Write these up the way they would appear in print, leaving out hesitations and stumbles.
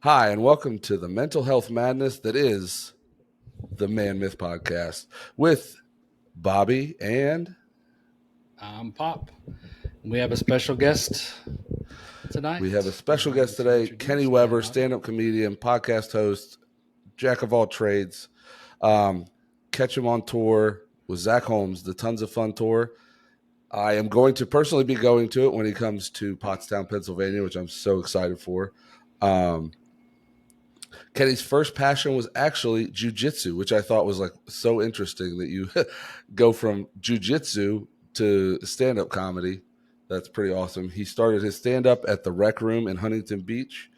Hi, and welcome to the mental health madness that is the Man Myth Podcast with Bobby and I'm Pop. We have a special guest tonight. we have a special guest today, Kenny Weber, stand-up comedian, podcast host, jack of all trades. Catch him on tour with Zach Holmes, the Tons of Fun tour. I am going to personally be going to it when he comes to Pottstown, Pennsylvania, which I'm so excited for. Kenny's first passion was actually jujitsu, which I thought was like so interesting that you go from jujitsu to stand-up comedy. That's pretty awesome. He started his stand-up at the Rec Room in Huntington Beach.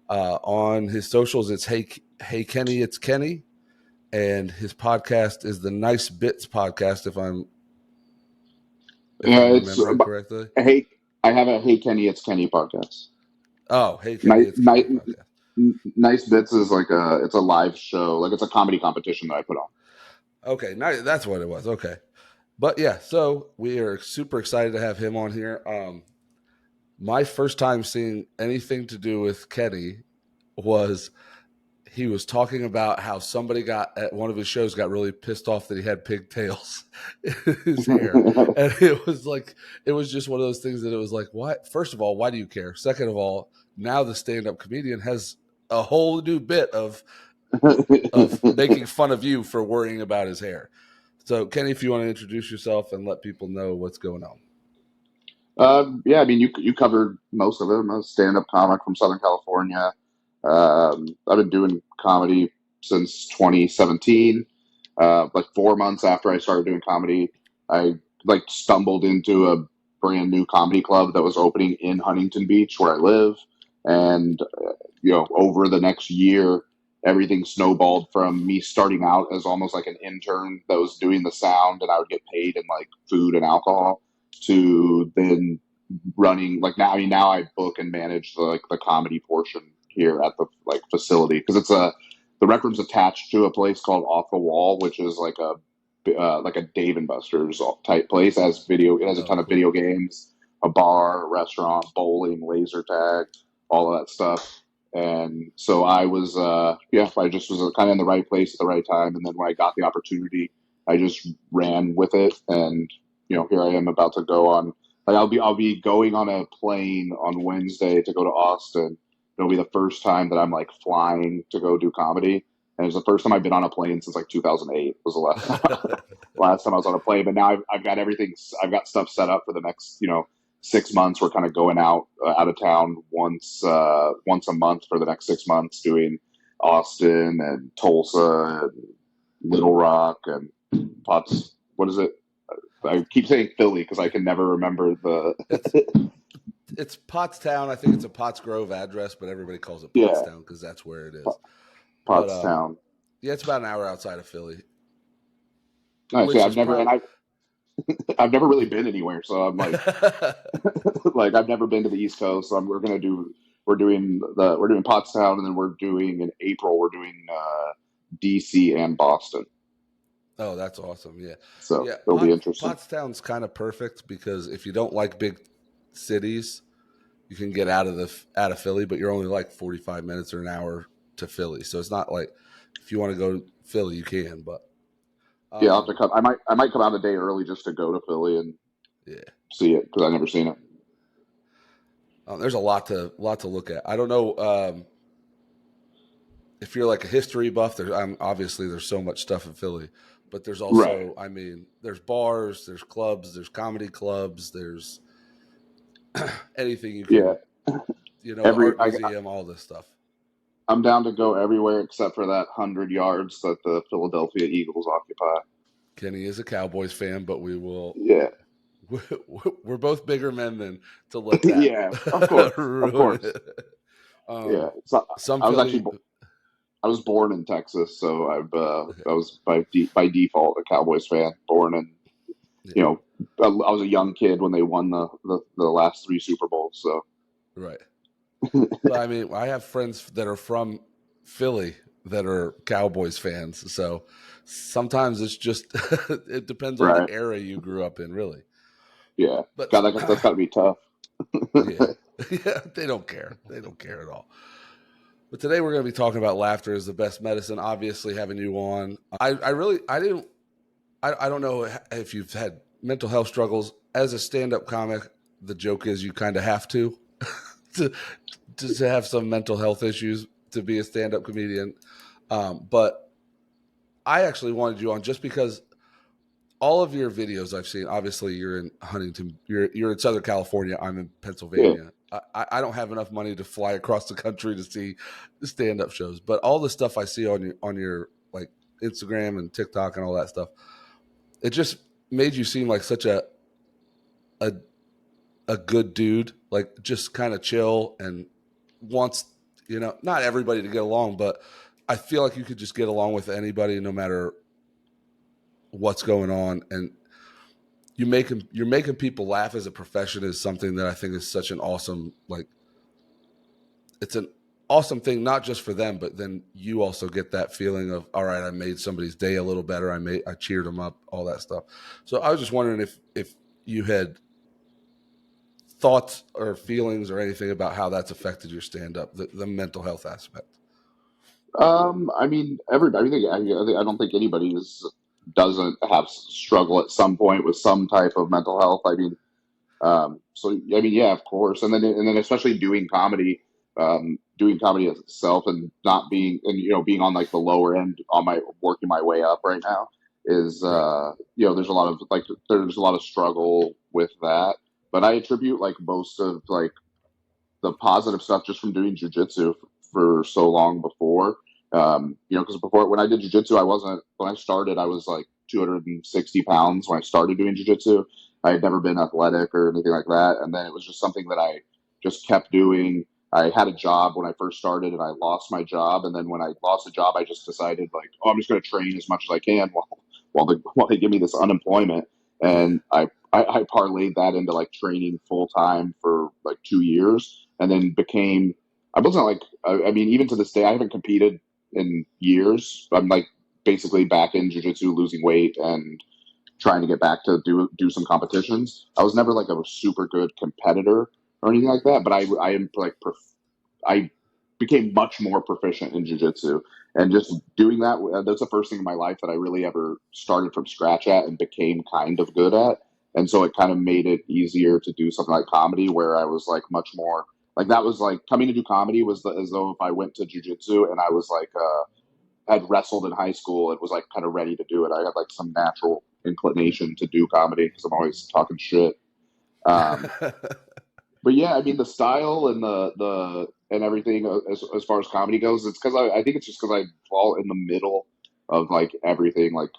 On his socials, it's Hey Kenny, it's Kenny, and his podcast is the Nice Bits podcast. If I'm remembering correctly. I have a Hey Kenny, it's Kenny podcast. Oh, Hey Kenny, Nice, it's Kenny nice, podcast. nice Bits is it's a live show, like it's a comedy competition that I put on. Okay, that's what it was. Okay. But yeah, so we are super excited to have him on here. My first time seeing anything to do with Kenny was he was talking about how somebody got at one of his shows got really pissed off that he had pigtails in his hair. And it was just one of those things that it was like, what? First of all, why do you care? Second of all, now the stand-up comedian has a whole new bit of making fun of you for worrying about his hair. So, Kenny, if you want to introduce yourself and let people know what's going on. Yeah, I mean, you covered most of it. I'm a stand-up comic from Southern California. I've been doing comedy since 2017. Like 4 months after I started doing comedy, I stumbled into a brand new comedy club that was opening in Huntington Beach, where I live, and over the next year, everything snowballed from me starting out as almost like an intern that was doing the sound, and I would get paid in like food and alcohol, to then running now I book and manage the comedy portion here at the facility, because the rec room's attached to a place called Off the Wall, which is like a Dave and Buster's type place. It has a ton of video games, a bar, a restaurant, bowling, laser tag, all of that stuff. And so I just was kind of in the right place at the right time. And then when I got the opportunity, I just ran with it. And here I am about to go on. I'll be going on a plane on Wednesday to go to Austin. It'll be the first time that I'm flying to go do comedy, and it's the first time I've been on a plane since 2008 was the last time I was on a plane. But now I've got everything. I've got stuff set up for the next 6 months. We're kind of going out of town once a month for the next 6 months, doing Austin and Tulsa and Little Rock and Potts. What is it? I keep saying Philly because I can never remember It's Pottstown. I think it's a Pottsgrove address, but everybody calls it Pottstown because that's where it is. Pottstown. Yeah, it's about an hour outside of Philly. Nice. Yeah, I've never really been anywhere, so I'm I've never been to the East Coast. So we're doing Pottstown, and then we're doing in April DC and Boston. Oh, that's awesome! Yeah, so it'll be interesting. Pottstown's kind of perfect because if you don't like big cities, you can get out of Philly, but you're only like 45 minutes or an hour to Philly, so it's not like if you want to go to Philly, you can. But yeah, I'll have to come. I might come out a day early just to go to Philly and see it, because I've never seen it. There's a lot to look at. I don't know if you're like a history buff. Obviously there's so much stuff in Philly, but there's also, right. I mean, there's bars, there's clubs, there's comedy clubs, there's anything you can, art museum, all this stuff. I'm down to go everywhere except for that 100 yards that the Philadelphia Eagles occupy. Kenny is a Cowboys fan, but we will. Yeah. We're both bigger men than to let that. Yeah, of course. Of course. Yeah. So I was born in Texas, so I was by default a Cowboys fan. Born in, I was a young kid when they won the last 3 Super Bowls. So. Right. But I mean, I have friends that are from Philly that are Cowboys fans. So sometimes it's just it depends on the era you grew up in, really. Yeah, but God, that's got to be tough. Yeah, they don't care. They don't care at all. But today we're going to be talking about laughter is the best medicine. Obviously, having you on, I really, I didn't, I don't know if you've had mental health struggles as a stand-up comic. The joke is you kind of have to, to have some mental health issues to be a stand-up comedian. But I actually wanted you on just because all of your videos I've seen. Obviously, you're in Huntington. You're in Southern California. I'm in Yeah. Pennsylvania. I don't have enough money to fly across the country to see stand-up shows. But all the stuff I see on your like Instagram and TikTok and all that stuff, it just made you seem like such a a good dude, like just kind of chill and wants, not everybody to get along, but I feel like you could just get along with anybody no matter what's going on. And you're making people laugh as a profession is something that I think is such an awesome, like, it's an awesome thing, not just for them, but then you also get that feeling of, all right, I made somebody's day a little better. I cheered them up, all that stuff. So I was just wondering if you had thoughts or feelings or anything about how that's affected your stand up, the mental health aspect. I mean, everybody. I don't think anybody doesn't have struggle at some point with some type of mental health. I mean, so I mean, yeah, of course. And then especially doing comedy itself, and not being, and being on like the lower end, on my working my way up right now is, Right. there's a lot of struggle with that. But I attribute like most of like the positive stuff just from doing jujitsu for so long before. Because before, when I did jujitsu, when I started, I was like 260 pounds when I started doing jujitsu. I had never been athletic or anything like that. And then it was just something that I just kept doing. I had a job when I first started, and I lost my job. And then when I lost the job, I just decided like, oh, I'm just going to train as much as I can while they give me this unemployment. And I parlayed that into like training full time for like 2 years, and then became, I wasn't like, I mean, even to this day, I haven't competed in years. I'm like basically back in jujitsu, losing weight and trying to get back to do some competitions. I was never like a super good competitor or anything like that, but I am like I became much more proficient in jujitsu, and just doing that. That's the first thing in my life that I really ever started from scratch at and became kind of good at. And so it kind of made it easier to do something like comedy, where I was like much more like, that was like coming to do comedy was as though if I went to jujitsu and I was like, had wrestled in high school and was like kind of ready to do it. I had like some natural inclination to do comedy because I'm always talking shit. Um, but yeah, I mean, the style and and everything, as far as comedy goes, it's because I think it's just because I fall in the middle of like everything, like,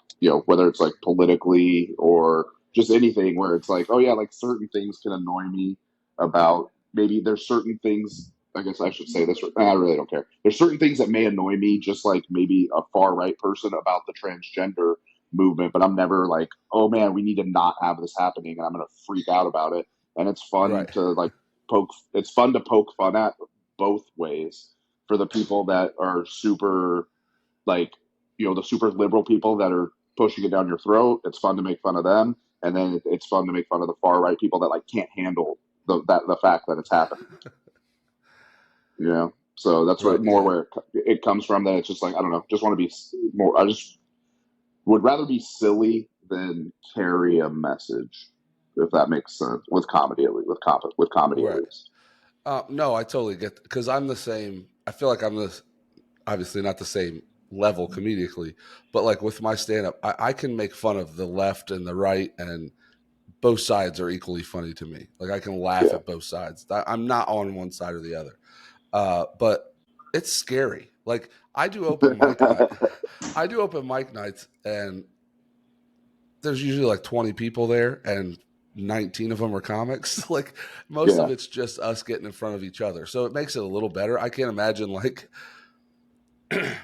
whether it's like politically or just anything, where it's like, oh yeah, like certain things can annoy me about, maybe there's certain things. I guess I should say this. I really don't care. There's certain things that may annoy me, just like maybe a far right person, about the transgender movement. But I'm never like, oh man, we need to not have this happening, and I'm gonna freak out about it. And it's fun Right. to like poke. It's fun to poke fun at both ways, for the people that are super, like, the super liberal people that are pushing it down your throat. It's fun to make fun of them, and then it's fun to make fun of the far right people that like can't handle the fact that it's happening. So that's Right. Yeah. where it comes from. That it's just like, I don't know, just want to be more. I just would rather be silly than carry a message, if that makes sense, with comedy at least, with comedy at Right. least. No, I totally get, because I'm the same. I feel like I'm obviously not the same level comedically, but like with my stand up, I can make fun of the left and the right, and both sides are equally funny to me. Like I can laugh Yeah. at both sides. I'm not on one side or the other. But it's scary. Like I do open mic night. I do open mic nights, and there's usually like 20 people there, and 19 of them are comics. Like most Yeah. of it's just us getting in front of each other. So it makes it a little better. I can't imagine like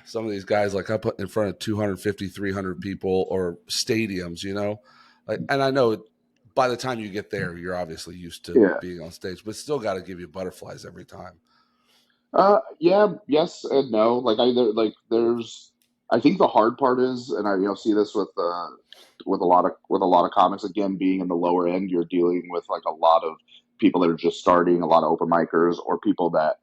some of these guys like up in front of 250, 300 people or stadiums, Like, and I know by the time you get there, you're obviously used to Yeah. being on stage, but still got to give you butterflies every time. Yeah, yes and no. Like, I think the hard part is, and I see this with a lot of comics, again, being in the lower end, you're dealing with like a lot of people that are just starting, a lot of open micers, or people that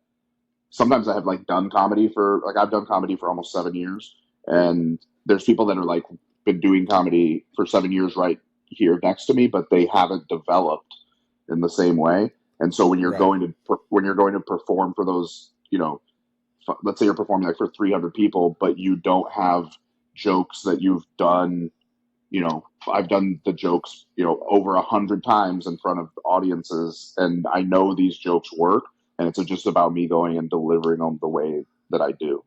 sometimes I have like done comedy for like I've done comedy for almost 7 years, and there's people that are like been doing comedy for 7 years right here next to me, but they haven't developed in the same way. And so when you're Right. going to perform for those, let's say you're performing like for 300 people, but you don't have jokes that you've done. I've done the jokes, over 100 times in front of audiences, and I know these jokes work, and it's just about me going and delivering them the way that I do.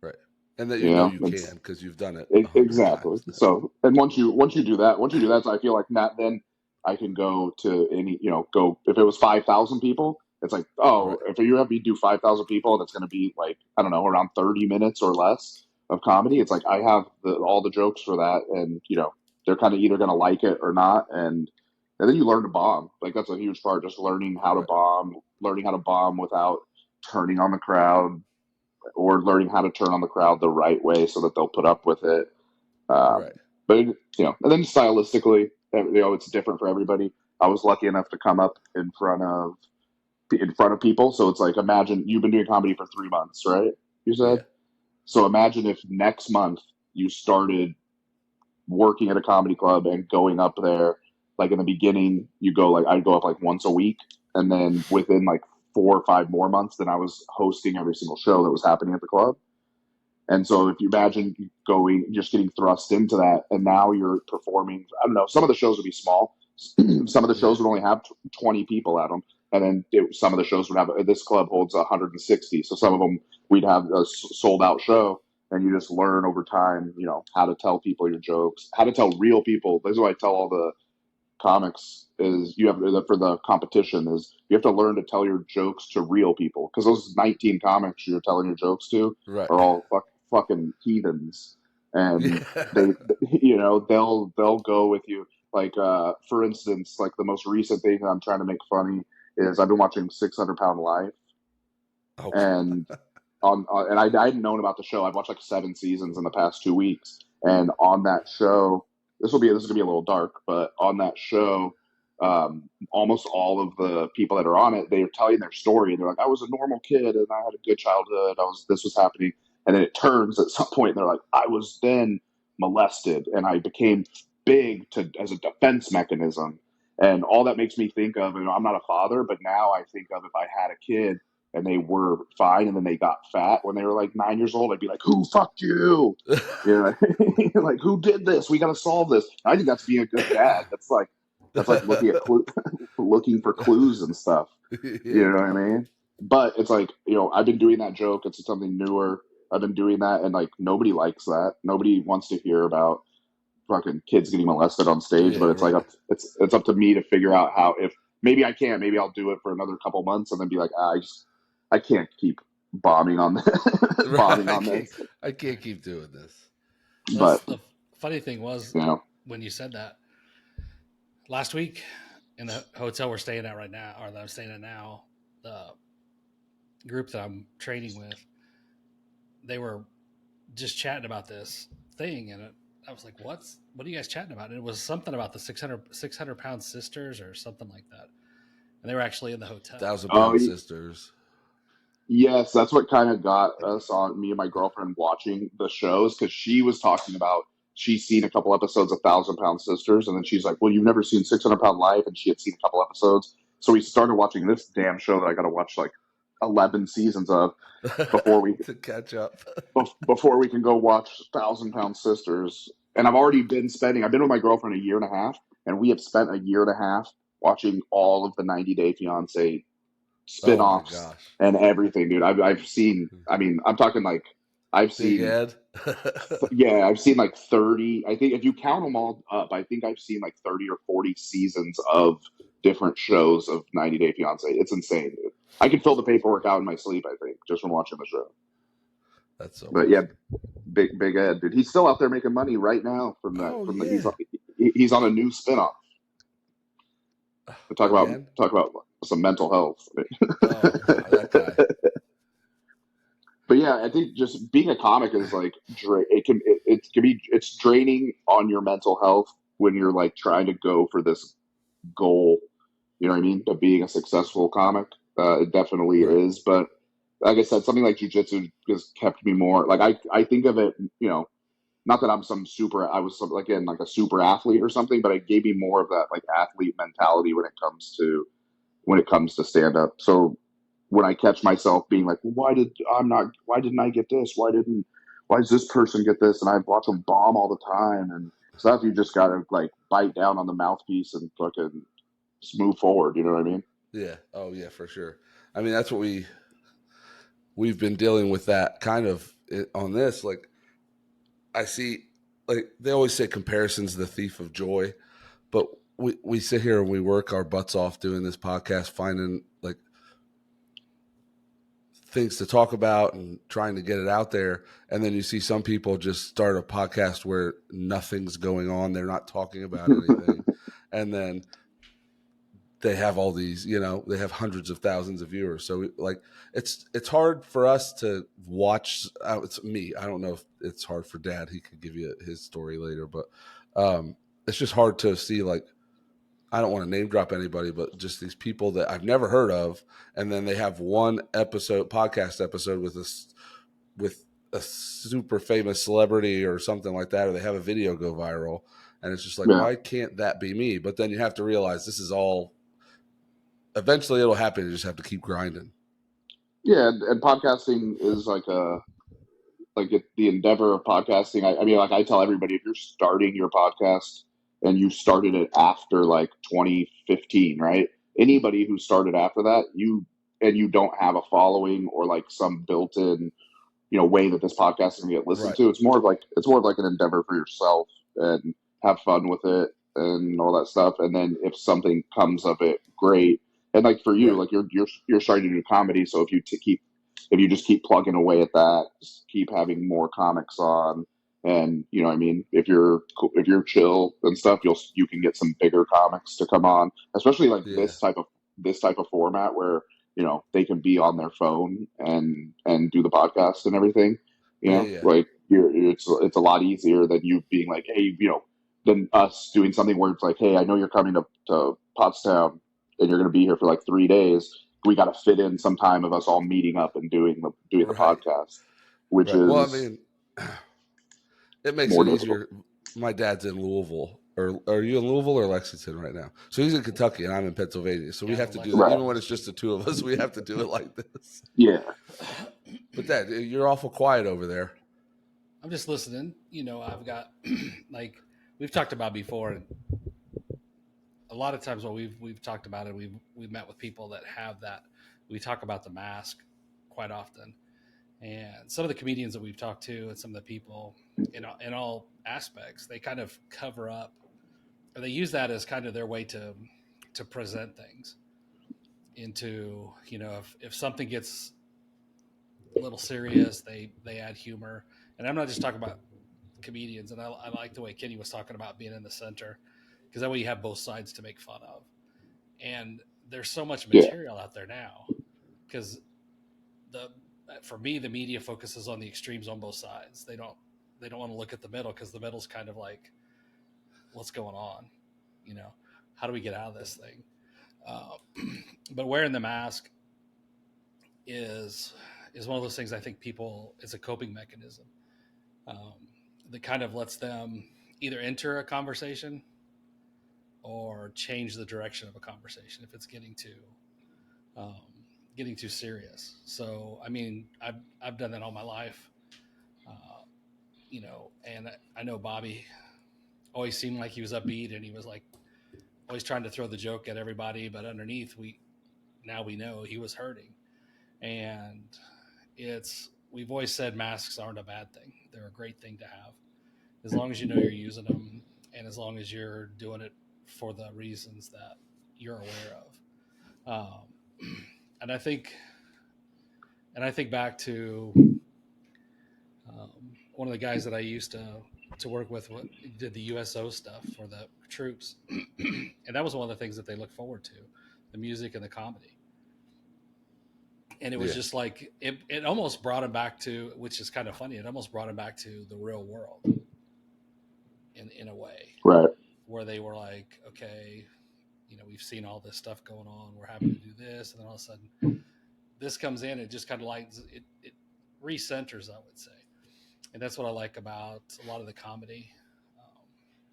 Right. And that You you know know, you it's can because you've done it 100 exactly. times. So, and once you do that, so I feel like that then I can go to any, go if it was 5,000 people, it's like, Right. oh, if you have me do 5,000 people, that's going to be like, I don't know, around 30 minutes or less of comedy. It's like I have all the jokes for that, and they're kind of either going to like it or not, and then you learn to bomb. Like that's a huge part, just learning how to Right. bomb, learning how to bomb without turning on the crowd, or learning how to turn on the crowd the right way so that they'll put up with it. Um, Right. but and then stylistically, it's different for everybody. I was lucky enough to come up in front of people, so it's like, imagine you've been doing comedy for 3 months, right? You said. Yeah. So imagine if next month you started working at a comedy club and going up there. Like in the beginning, I'd go up like once a week, and then within like 4 or 5 more months, then I was hosting every single show that was happening at the club. And so if you imagine just getting thrust into that, and now you're performing, I don't know, some of the shows would be small. Some of the Yeah. shows would only have 20 people at them. And then some of the shows would have, this club holds 160. So some of them we'd have a sold out show, and you just learn over time, how to tell people your jokes, how to tell real people. This is what I tell all the comics is you have for the competition is you have to learn to tell your jokes to real people, because those 19 comics you're telling your jokes to Right. are all fucking heathens, and Yeah. they they'll go with you. Like for instance, like the most recent thing that I'm trying to make funny is I've been watching 600 Pound Life, Oh. and and I hadn't known about the show. I've watched like 7 seasons in the past 2 weeks, and on that show, this is gonna be a little dark, but on that show, almost all of the people that are on it, they're telling their story, and they're like, "I was a normal kid, and I had a good childhood. This was happening," and then it turns at some point, and they're like, "I was then molested, and I became big as a defense mechanism." And all that makes me think of, I'm not a father, but now I think of, if I had a kid and they were fine, and then they got fat when they were like 9 years old, I'd be like, "Who fucked you? Like, who did this? We got to solve this." I think that's being a good dad. That's like looking at looking for clues and stuff. You Yeah. know what I mean? But it's like, I've been doing that joke. It's something newer. I've been doing that, and like nobody likes that. Nobody wants to hear about fucking kids getting molested on stage. Yeah. But it's like Right. it's up to me to figure out how. If maybe I can't, maybe I'll do it for another couple months, and then be like, I can't keep bombing on this, Right. bombing on this. I can't keep doing this. That's But the funny thing was when you said that last week in the hotel we're staying at right now, or that I'm staying at now, the group that I'm training with, they were just chatting about this thing, and I was like, what are you guys chatting about? And it was something about the 600 pound sisters or something like that, and they were actually in the hotel. 1,000 Pound Sisters. Yes, that's what kind of got us on, me and my girlfriend, watching the shows, because she was talking about she's seen a couple episodes of 1,000 Pound Sisters, and then she's like, "Well, you've never seen 600 Pound Life," and she had seen a couple episodes, so we started watching this damn show that I got to watch like 11 seasons of before we to catch up. before we can go watch 1,000 Pound Sisters. And I've been with my girlfriend a year and a half, and we have spent a year and a half watching all of the 90 Day Fiance Oh my spin-offs gosh. and everything, dude. I've seen, I mean, I'm talking like I've Big seen Ed. yeah, I've seen like 30. I think if you count them all up, I think I've seen like 30 or 40 seasons of different shows of 90 Day Fiance. It's insane, dude. I could fill the paperwork out in my sleep, I think, just from watching the show. That's so But awesome. yeah, Big Ed, dude. He's still out there making money right now from that. Oh, From the yeah. he's on a new spinoff. Talk Again? about some mental health. Oh, that guy. But yeah, I think just being a comic is like it's draining on your mental health when you're like trying to go for this goal. You know what I mean? Of being a successful comic, it definitely Right. is. But like I said, something like jujitsu just kept me more like I think of it, not that I'm again like a super athlete or something, but it gave me more of that like athlete mentality when it comes to stand up. So when I catch myself being like, well, why didn't I get this? Why does this person get this? And I watch them bomb all the time and stuff. You just gotta like bite down on the mouthpiece and fucking just move forward. You know what I mean? Yeah. Oh yeah, for sure. I mean, that's what we've been dealing with that kind of on this. Like I see, like they always say, comparison's the thief of joy, but we sit here and we work our butts off doing this podcast, finding like things to talk about and trying to get it out there. And then you see some people just start a podcast where nothing's going on. They're not talking about anything. And then they have all these, they have hundreds of thousands of viewers. So like, it's hard for us to watch. It's me. I don't know if it's hard for Dad. He could give you his story later, but it's just hard to see, like, I don't want to name drop anybody, but just these people that I've never heard of, and then they have one podcast episode with a super famous celebrity or something like that, or they have a video go viral, and it's just like, Yeah. why can't that be me? But then you have to realize this is all. Eventually, it'll happen. You just have to keep grinding. Yeah, and podcasting is the endeavor of podcasting. I mean, like I tell everybody, if you're starting your podcast and you started it after like 2015, right? Anybody who started after that, you don't have a following or like some built-in, way that this podcast is gonna get listened Right. to. It's more of like an endeavor for yourself and have fun with it and all that stuff. And then if something comes of it, great. And like for you, Right. like you're starting to do comedy, so if you just keep plugging away at that, just keep having more comics on, and I mean, if you're chill and stuff, you can get some bigger comics to come on, especially like Yeah. this type of format where they can be on their phone and do the podcast and everything. Yeah. Like it's a lot easier than you being like, hey, than us doing something where it's like, hey, I know you're coming to Pottstown and you're going to be here for like 3 days. We got to fit in some time of us all meeting up and doing the Right. podcast, which Right. Well, I is mean, it makes more it difficult. easier. My dad's in Louisville. Or are you in Louisville or Lexington right now? So he's in Kentucky and I'm in Pennsylvania. So we have to do that. Right. Even when it's just the two of us, we have to do it like this. Yeah. But Dad, you're awful quiet over there. I'm just listening. I've got like we've talked about before, and a lot of times when we've talked about it, we've met with people that have that. We talk about the mask quite often, and some of the comedians that we've talked to, and some of the people in all aspects, they kind of cover up, or they use that as kind of their way to present things into, if something gets a little serious, they add humor. And I'm not just talking about comedians, and I like the way Kenny was talking about being in the center, because that way you have both sides to make fun of. And there's so much material out there now, because for me, the media focuses on the extremes on both sides. They don't want to look at the middle, because the middle's kind of like, what's going on? How do we get out of this thing? But wearing the mask is one of those things. I think it's a coping mechanism that kind of lets them either enter a conversation or change the direction of a conversation if it's getting too serious. So, I mean, I've done that all my life, and I know Bobby always seemed like he was upbeat, and he was like always trying to throw the joke at everybody, but underneath we know he was hurting. And we've always said masks aren't a bad thing. They're a great thing to have, as long as you know you're using them, and as long as you're doing it for the reasons that you're aware of. And I think back to one of the guys that I used to work with did the USO stuff for the troops, and that was one of the things that they look forward to, the music and the comedy. And it was just like it almost brought him back to, which is kind of funny. It almost brought him back to the real world in a way, right? Where they were like, okay, we've seen all this stuff going on. We're having to do this, and then all of a sudden, this comes in, it just kind of like it recenters, I would say, and that's what I like about a lot of the comedy.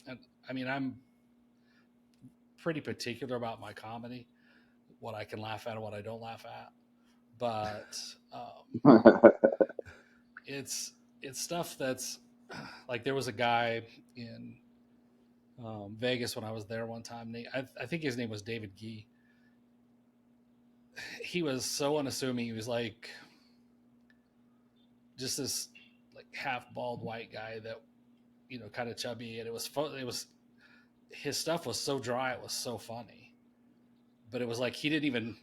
And I mean, I'm pretty particular about my comedy, what I can laugh at and what I don't laugh at, but it's stuff that's like there was a guy in Vegas when I was there one time. I think his name was David Gee. He was so unassuming. He was like just this like half bald white guy that kind of chubby, and it was fun. It was his stuff was so dry, it was so funny, but it was like he didn't even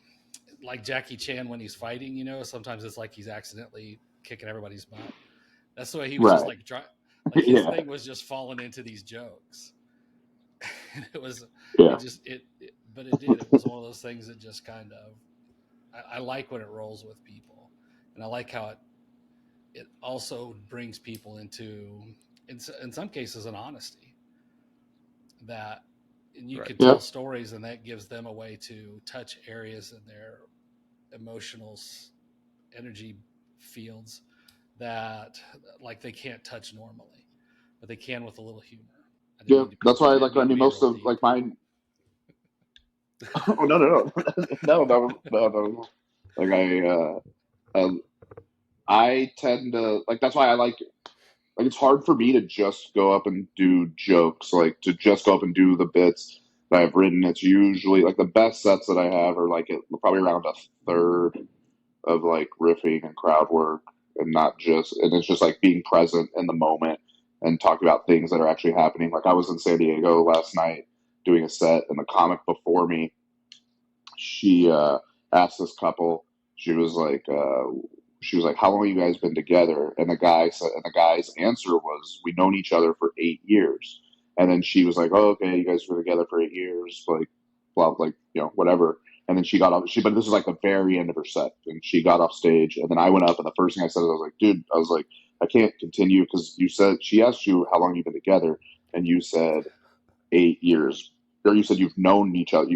like Jackie Chan when he's fighting. Sometimes it's like he's accidentally kicking everybody's butt. That's the way he was, just like dry. Like his thing was just falling into these jokes. And it was, but it did. It was one of those things that just kind of, I like when it rolls with people, and I like how it also brings people into, in some cases, an honesty that, and you could tell stories, and that gives them a way to touch areas in their emotional energy fields that like they can't touch normally, but they can with a little humor. Yeah, that's why I mean, most of like mine. Oh no. Like I tend to like. That's why I like it's hard for me to just go up and do jokes, like to just go up and do the bits that I've written. It's usually like the best sets that I have are like probably around a third of like riffing and crowd work, and it's just like being present in the moment and talking about things that are actually happening. Like I was in San Diego last night doing a set, and the comic before me, she asked this couple, she was like, how long have you guys been together? And the guy's answer was, we've known each other for 8 years. And then she was like, oh, okay, you guys were together for 8 years, like, well, like, whatever. And then she got off, but this was like the very end of her set, and she got off stage, and then I went up, and the first thing I said, I was like, dude, I can't continue, because she asked you how long you've been together, and you said 8 years, or you said you've known each other,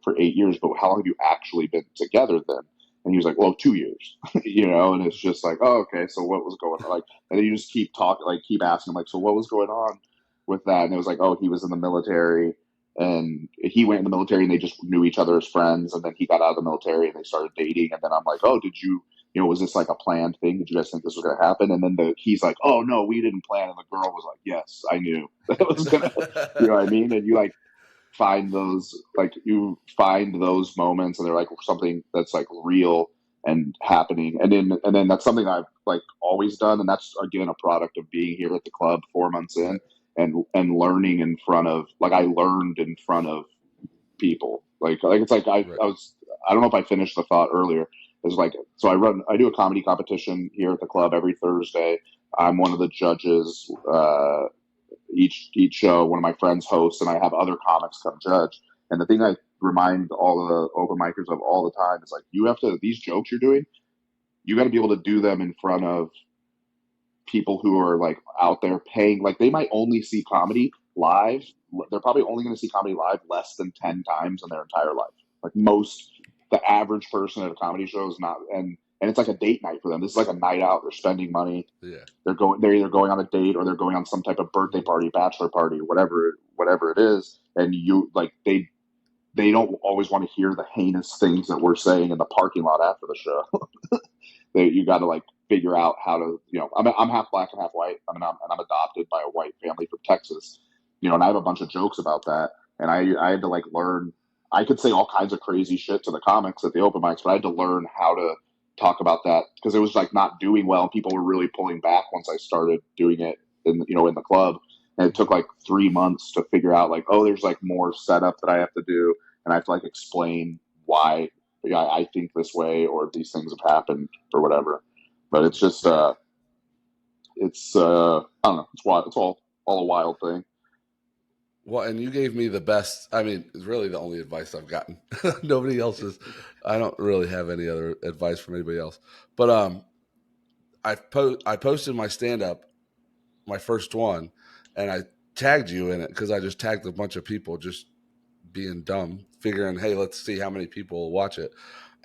for 8 years, but how long have you actually been together then? And he was like, well, 2 years, and it's just like, oh, okay, so what was going on? Like, and then you just keep talking, like, keep asking, like, so what was going on with that? And it was like, oh, he was in the military, and he went in the military, and they just knew each other as friends, and then he got out of the military, and they started dating, and then I'm like, oh, did you, was this like a planned thing? Did you guys think this was going to happen? And then he's like, oh, no, we didn't plan. And the girl was like, yes, I knew that was going to, you know what I mean? And you find those moments, and they're like something that's like real and happening. And then that's something I've like always done. And that's, again, a product of being here at the club 4 months in and learning in front of, like, I learned in front of people. Like it's like I don't know if I finished the thought earlier. It's like, so I do a comedy competition here at the club every Thursday. I'm one of the judges. Each show, one of my friends hosts, and I have other comics come judge. And the thing I remind all the open micers of all the time is like, these jokes you're doing, you got to be able to do them in front of people who are like out there paying. Like, they might only see comedy live. They're probably only going to see comedy live less than 10 times in their entire life. Like, the average person at a comedy show is not, and it's like a date night for them. This is like a night out. They're spending money. Yeah. They're either going on a date, or they're going on some type of birthday party, bachelor party, whatever it is. And they don't always want to hear the heinous things that we're saying in the parking lot after the show. You got to like figure out how to, I'm half black and half white. I mean, I'm adopted by a white family from Texas, and I have a bunch of jokes about that. And I had to like learn. I could say all kinds of crazy shit to the comics at the open mics, but I had to learn how to talk about that, because it was like not doing well. People were really pulling back once I started doing it in the club. And it took like 3 months to figure out like, oh, there's like more setup that I have to do. And I have to like explain why I think this way, or these things have happened, or whatever. But it's just, I don't know. It's wild. It's all a wild thing. Well, and you gave me the best. I mean, it's really the only advice I've gotten. Nobody else is. I don't really have any other advice from anybody else. But I posted my stand up, my first one, and I tagged you in it because I just tagged a bunch of people just being dumb, figuring, hey, let's see how many people will watch it.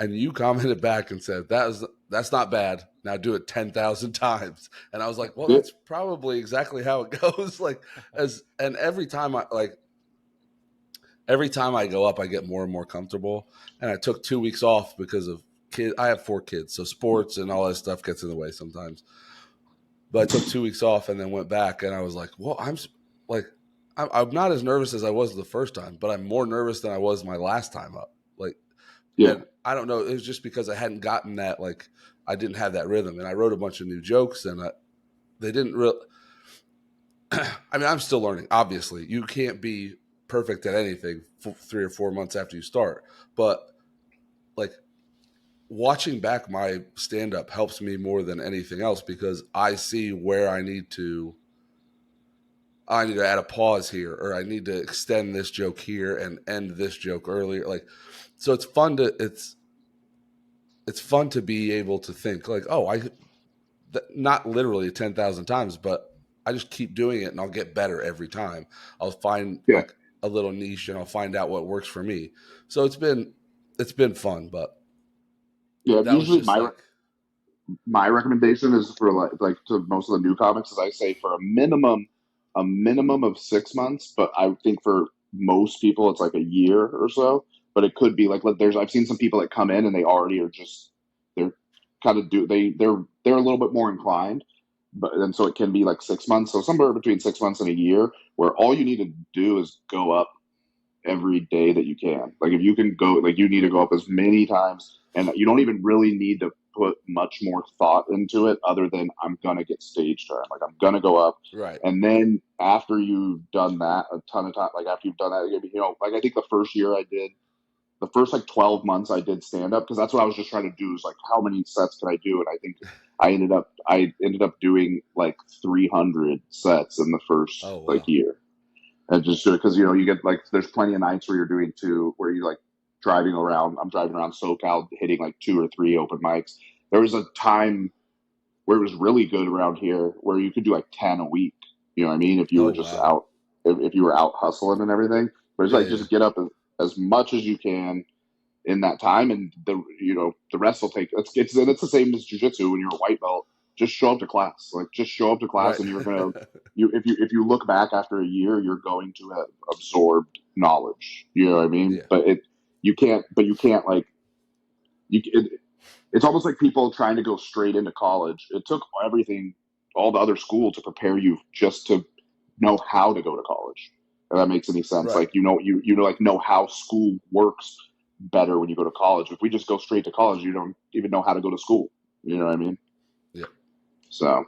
and you commented back and said that's not bad. Now do it 10,000 times. And I was like, well, Yeah. that's probably exactly how it goes. Like and every time I go up, I get more and more comfortable. And I took 2 weeks off because of kids. I have 4 kids, so sports and all that stuff gets in the way sometimes. But I took 2 weeks off and then went back, and I was like, well, I'm not as nervous as I was the first time, but I'm more nervous than I was my last time up. Like, Yeah. and I don't know, it was just because I hadn't gotten that, like, I didn't have that rhythm, and I wrote a bunch of new jokes, and they didn't really. I mean, I'm still learning. Obviously, you can't be perfect at anything 3 or 4 months after you start, but like watching back my stand up helps me more than anything else because I see where I need to add a pause here, or I need to extend this joke here and end this joke earlier. Like, so it's fun to be able to think like, oh, not literally 10,000 times, but I just keep doing it and I'll get better every time. I'll find Yeah. like a little niche and I'll find out what works for me. So it's been fun, but Yeah. that was Usually just like, my recommendation is for like to most of the new comics is I say for a minimum of 6 months, but I think for most people it's like a year or so. But it could be like I've seen some people that come in and they already are just they're kind of they're a little bit more inclined, but and so it can be like 6 months. So somewhere between 6 months and a year, where all you need to do is go up every day that you can. Like if you can go, like you need to go up as many times, and you don't even really need to put much more thought into it other than I'm gonna get stage time. Like I'm gonna go up, right. and then after you've done that a ton of time, like after you've done that, like I think the first year I did. The first like 12 months I did stand up because that's what I was just trying to do is like how many sets can I do, and I think I ended up doing like 300 sets in the first Oh, like wow. year. And just because you get like there's plenty of nights where you're doing two where you like driving around. I'm driving around SoCal hitting like 2 or 3 open mics. There was a time where it was really good around here where you could do like 10 a week. You know what I mean? If you Oh, were just wow. out, if you were out hustling and everything. But it's Yeah, like yeah. just get up as much as you can in that time, and the rest will take. It's the same as jujitsu when you're a white belt. Just show up to class. Like just show up to class, Right. and you're gonna if you look back after a year, you're going to have absorbed knowledge. You know what I mean? Yeah. But you can't like you. It's almost like people trying to go straight into college. It took everything, all the other school to prepare you just to know how to go to college. If that makes any sense. Right. Like know how school works better when you go to college. If we just go straight to college, you don't even know how to go to school. You know what I mean? Yeah. So,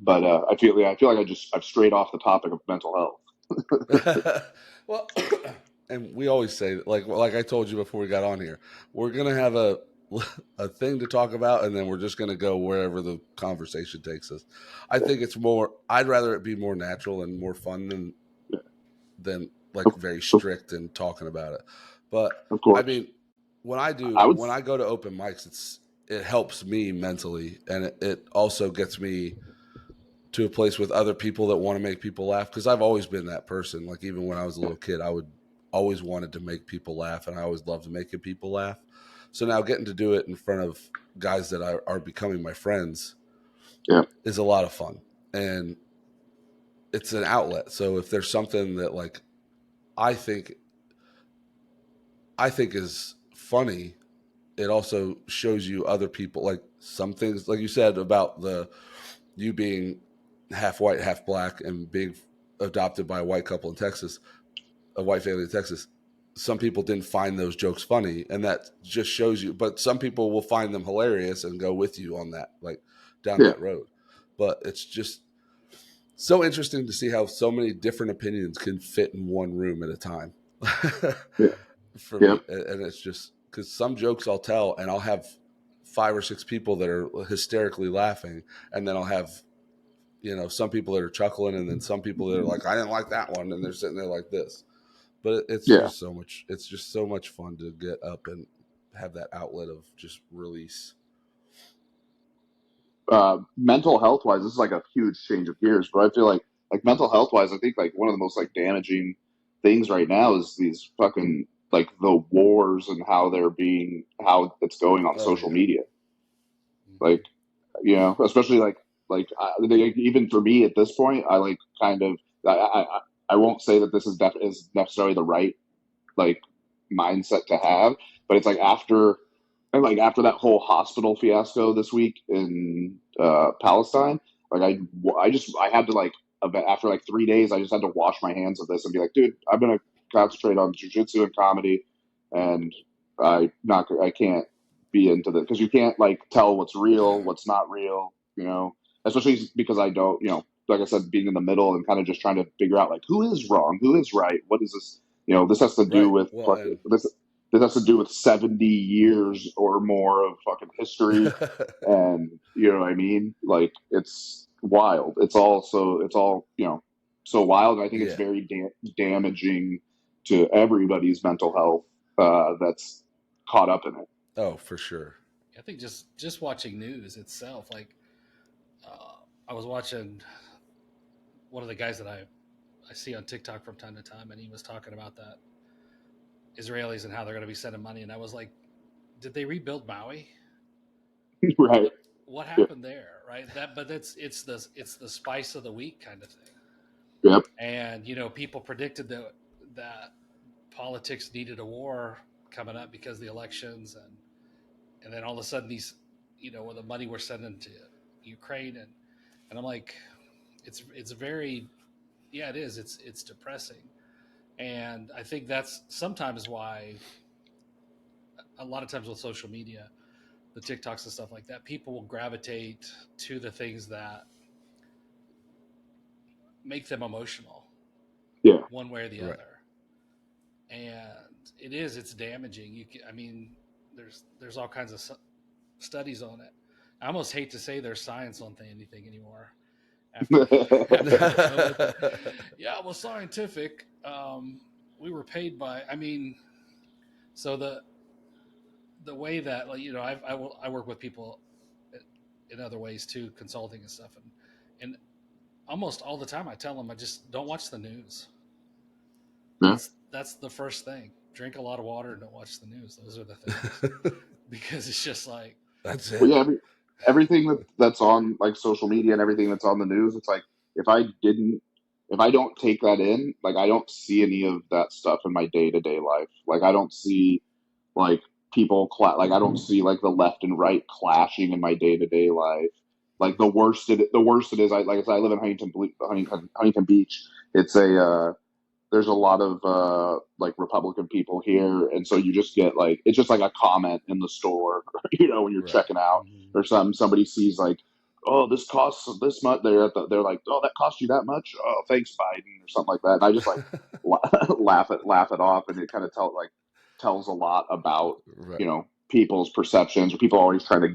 but I feel like I've strayed off the topic of mental health. Well, and we always say like I told you before we got on here, we're gonna have a thing to talk about, and then we're just gonna go wherever the conversation takes us. I think it's more. I'd rather it be more natural and more fun than like of, very of, strict and talking about it. But of I course, mean, I would. when I go to open mics, it helps me mentally, and it also gets me to a place with other people that want to make people laugh because I've always been that person. Like even when I was a little kid, I would always wanted to make people laugh, and I always loved making people laugh. So now getting to do it in front of guys that are becoming my friends Yeah. is a lot of fun, and it's an outlet. So if there's something that like I think is funny, it also shows you other people like some things like you said about you being half white, half black, and being adopted by a white couple in Texas, a white family in Texas. Some people didn't find those jokes funny, and that just shows you. But some people will find them hilarious and go with you on that, like down Yeah. that road. But it's just so interesting to see how so many different opinions can fit in one room at a time. Yeah. For Yeah. me, and it's just because some jokes I'll tell, and I'll have 5 or 6 people that are hysterically laughing, and then I'll have some people that are chuckling, and then some people that are like, I didn't like that one, and they're sitting there like this. But it's Yeah. just so much. It's just so much fun to get up and have that outlet of just release. Mental health wise, this is like a huge change of gears, but I feel like mental health wise, I think like one of the most like damaging things right now is these fucking like the wars and how it's going on social media. Like, especially even for me at this point, I like kind of, I won't say that this is necessarily the right like mindset to have, but it's like after that whole hospital fiasco this week in Palestine, like I had to like after like 3 days, I just had to wash my hands of this and be like, dude, I'm gonna concentrate on jujitsu and comedy, and I can't be into this because you can't like tell what's real, what's not real, especially because I don't, like I said, being in the middle and kind of just trying to figure out like who is wrong, who is right, what is this, this has to do with this has to do with 70 years or more of fucking history. And you know what I mean? Like, it's wild. It's all, so wild. And I think it's very damaging to everybody's mental health that's caught up in it. Oh, for sure. I think just watching news itself, like I was watching one of the guys that I see on TikTok from time to time, and he was talking about that Israelis and how they're going to be sending money, and I was like, did they rebuild Maui? Right. What happened there? Right. But it's the spice of the week kind of thing. Yep. And people predicted that politics needed a war coming up because of the elections, and then all of a sudden these, with the money we're sending to Ukraine, and I'm like, it's very, it is. It's depressing. And I think that's sometimes why a lot of times with social media, the TikToks and stuff like that, people will gravitate to the things that make them emotional, one way or the other. And it's damaging. There's all kinds of studies on it. I almost hate to say there's science on anything anymore. Well, scientific. We were paid by. So the way that I work with people in other ways too, consulting and stuff, and almost all the time I tell them I just don't watch the news. That's the first thing. Drink a lot of water and don't watch the news. Those are the things because it's just like that's it. Well, everything that's on like social media and everything that's on the news, it's like if I don't take that in, like I don't see any of that stuff in my day-to-day life. Like I don't see like people like I don't see like the left and right clashing in my day-to-day life. Like the worst it is, I live in Huntington Beach. It's there's a lot of like Republican people here, and so you just get like it's just like a comment in the store, when you're checking out or something. Somebody sees like, oh, this costs this much. They're like, oh, that cost you that much? Oh, thanks, Biden, or something like that. And I just like laugh it off, and it kind of tells a lot about people's perceptions. Or people always trying to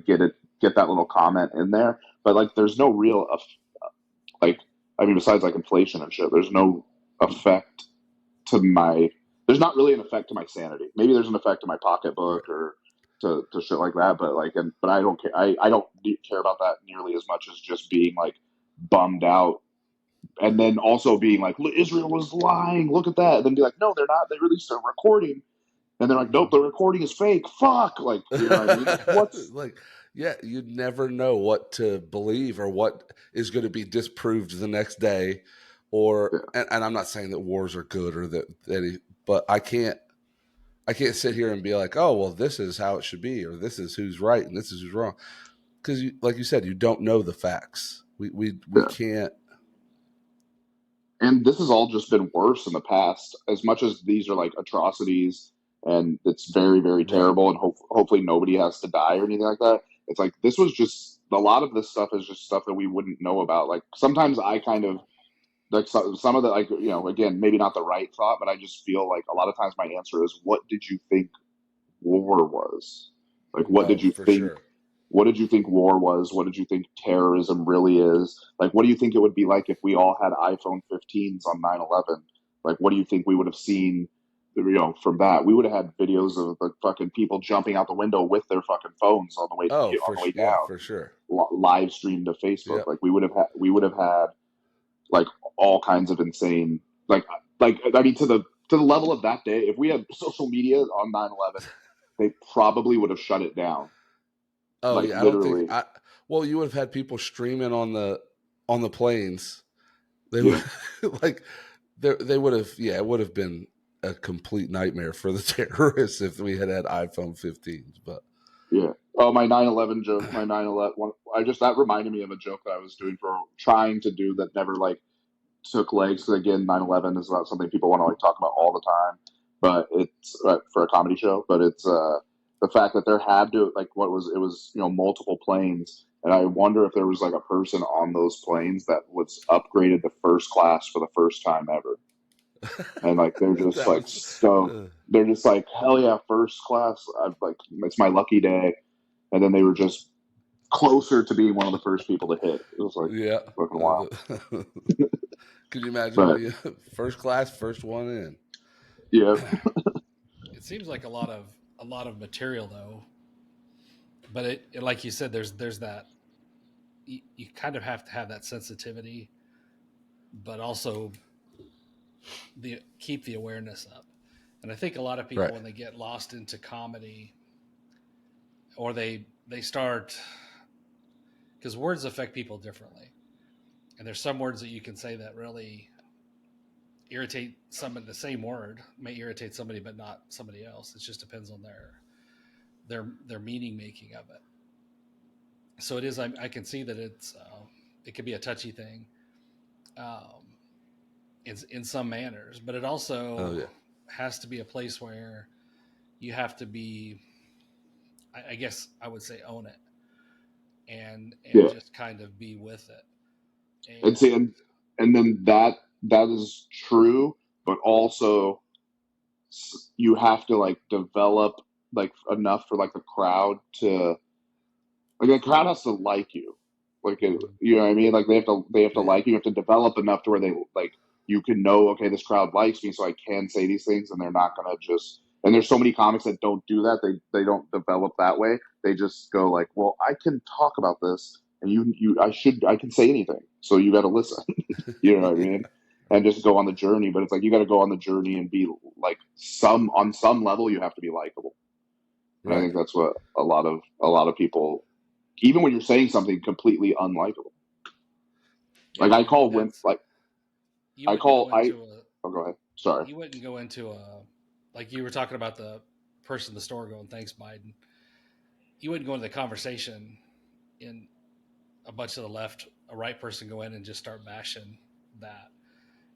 get that little comment in there, but like there's no real besides like inflation and shit, there's no effect there's not really an effect to my sanity. Maybe there's an effect to my pocketbook or to shit like that, but I don't care. I don't care about that nearly as much as just being like bummed out, and then also being like, Israel was lying, look at that, and then be like, no, they're not, they released a recording, and they're like, nope, the recording is fake, fuck, like, you know what I mean? Like, what's like, you never know what to believe or what is going to be disproved the next day. And I'm not saying that wars are good or but I can't sit here and be like, oh, well, this is how it should be, or this is who's right and this is who's wrong, because like you said, you don't know the facts. We can't. And this has all just been worse in the past. As much as these are like atrocities, and it's very, very terrible, and hopefully nobody has to die or anything like that. It's like this was just a lot of this stuff is just stuff that we wouldn't know about. Like sometimes I kind of. Like some of the, like, again, maybe not the right thought, but I just feel like a lot of times my answer is, what did you think war was? Like, what did you think? Sure. What did you think war was? What did you think terrorism really is? Like, what do you think it would be like if we all had iPhone 15s on 9/11? Like, what do you think we would have seen, from that? We would have had videos of the fucking people jumping out the window with their fucking phones on the way down. Yeah, for sure. Live streamed to Facebook. Yep. Like, we would have had like all kinds of insane, to to the level of that day, if we had social media on 9/11, they probably would have shut it down. Oh Like yeah, I don't think. literally. Well, you would have had people streaming on the planes. They Yeah. would like they would have. Yeah, it would have been a complete nightmare for the terrorists if we had iPhone 15s. But Yeah. Oh, my 9/11 joke. My 9/11. That reminded me of a joke that I was doing for trying to do that never like took legs. Because again, 9/11 is not something people want to like talk about all the time. But it's for a comedy show. But it's the fact that there had to like what was it was multiple planes, and I wonder if there was like a person on those planes that was upgraded to first class for the first time ever, and like they're just that like was. so they're just like hell yeah, first class. I've like it's my lucky day, and then they were just closer to being one of the first people to hit. It was like Yeah. fucking wild. Could you imagine But being first class, first one in? yeah, It seems like a lot of material though, but it like you said, there's that you kind of have to have that sensitivity, but also keep the awareness up. And I think a lot of people Right. when they get lost into comedy, or they start, because words affect people differently, and there's some words that you can say that really irritate somebody. The same word may irritate somebody, but not somebody else. It just depends on their meaning making of it. So it is. I can see that it could be a touchy thing, in some manners, but it also has to be a place where you have to be. I guess I would say own it, and just kind of be with it. and see, and then that is true, but also you have to like develop like enough for like the crowd to like the crowd has to like you, like you know what I mean. Like they have to like you. You have to develop enough to where they like you can know okay this crowd likes me, so I can say these things, and they're not gonna just. And there's so many comics that don't do that. They don't develop that way. They just go like, well, I can talk about this, and I can say anything, so you got to listen. You know what I mean? And just go on the journey. But it's like you got to go on the journey and be like on some level you have to be likable. And I think that's what a lot of people, even when you're saying something completely unlikable. Yeah, like I call when like you I wouldn't call go into oh go ahead. Sorry. You wouldn't go into like you were talking about the person in the store going, "Thanks, Biden." You wouldn't go into the conversation in a bunch of a right person go in and just start bashing that.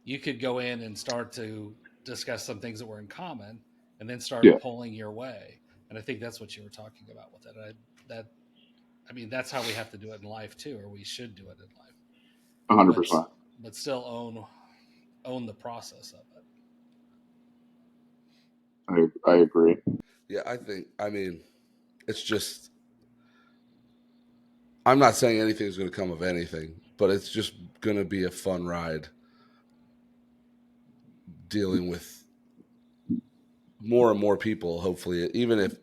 You could go in and start to discuss some things that were in common, and then start pulling your way. And I think that's what you were talking about with it. That's how we have to do it in life too, or we should do it in life. 100%. But still own the process of it. I agree. Yeah, it's just. I'm not saying anything's going to come of anything, but it's just going to be a fun ride dealing with more and more people, hopefully. Even if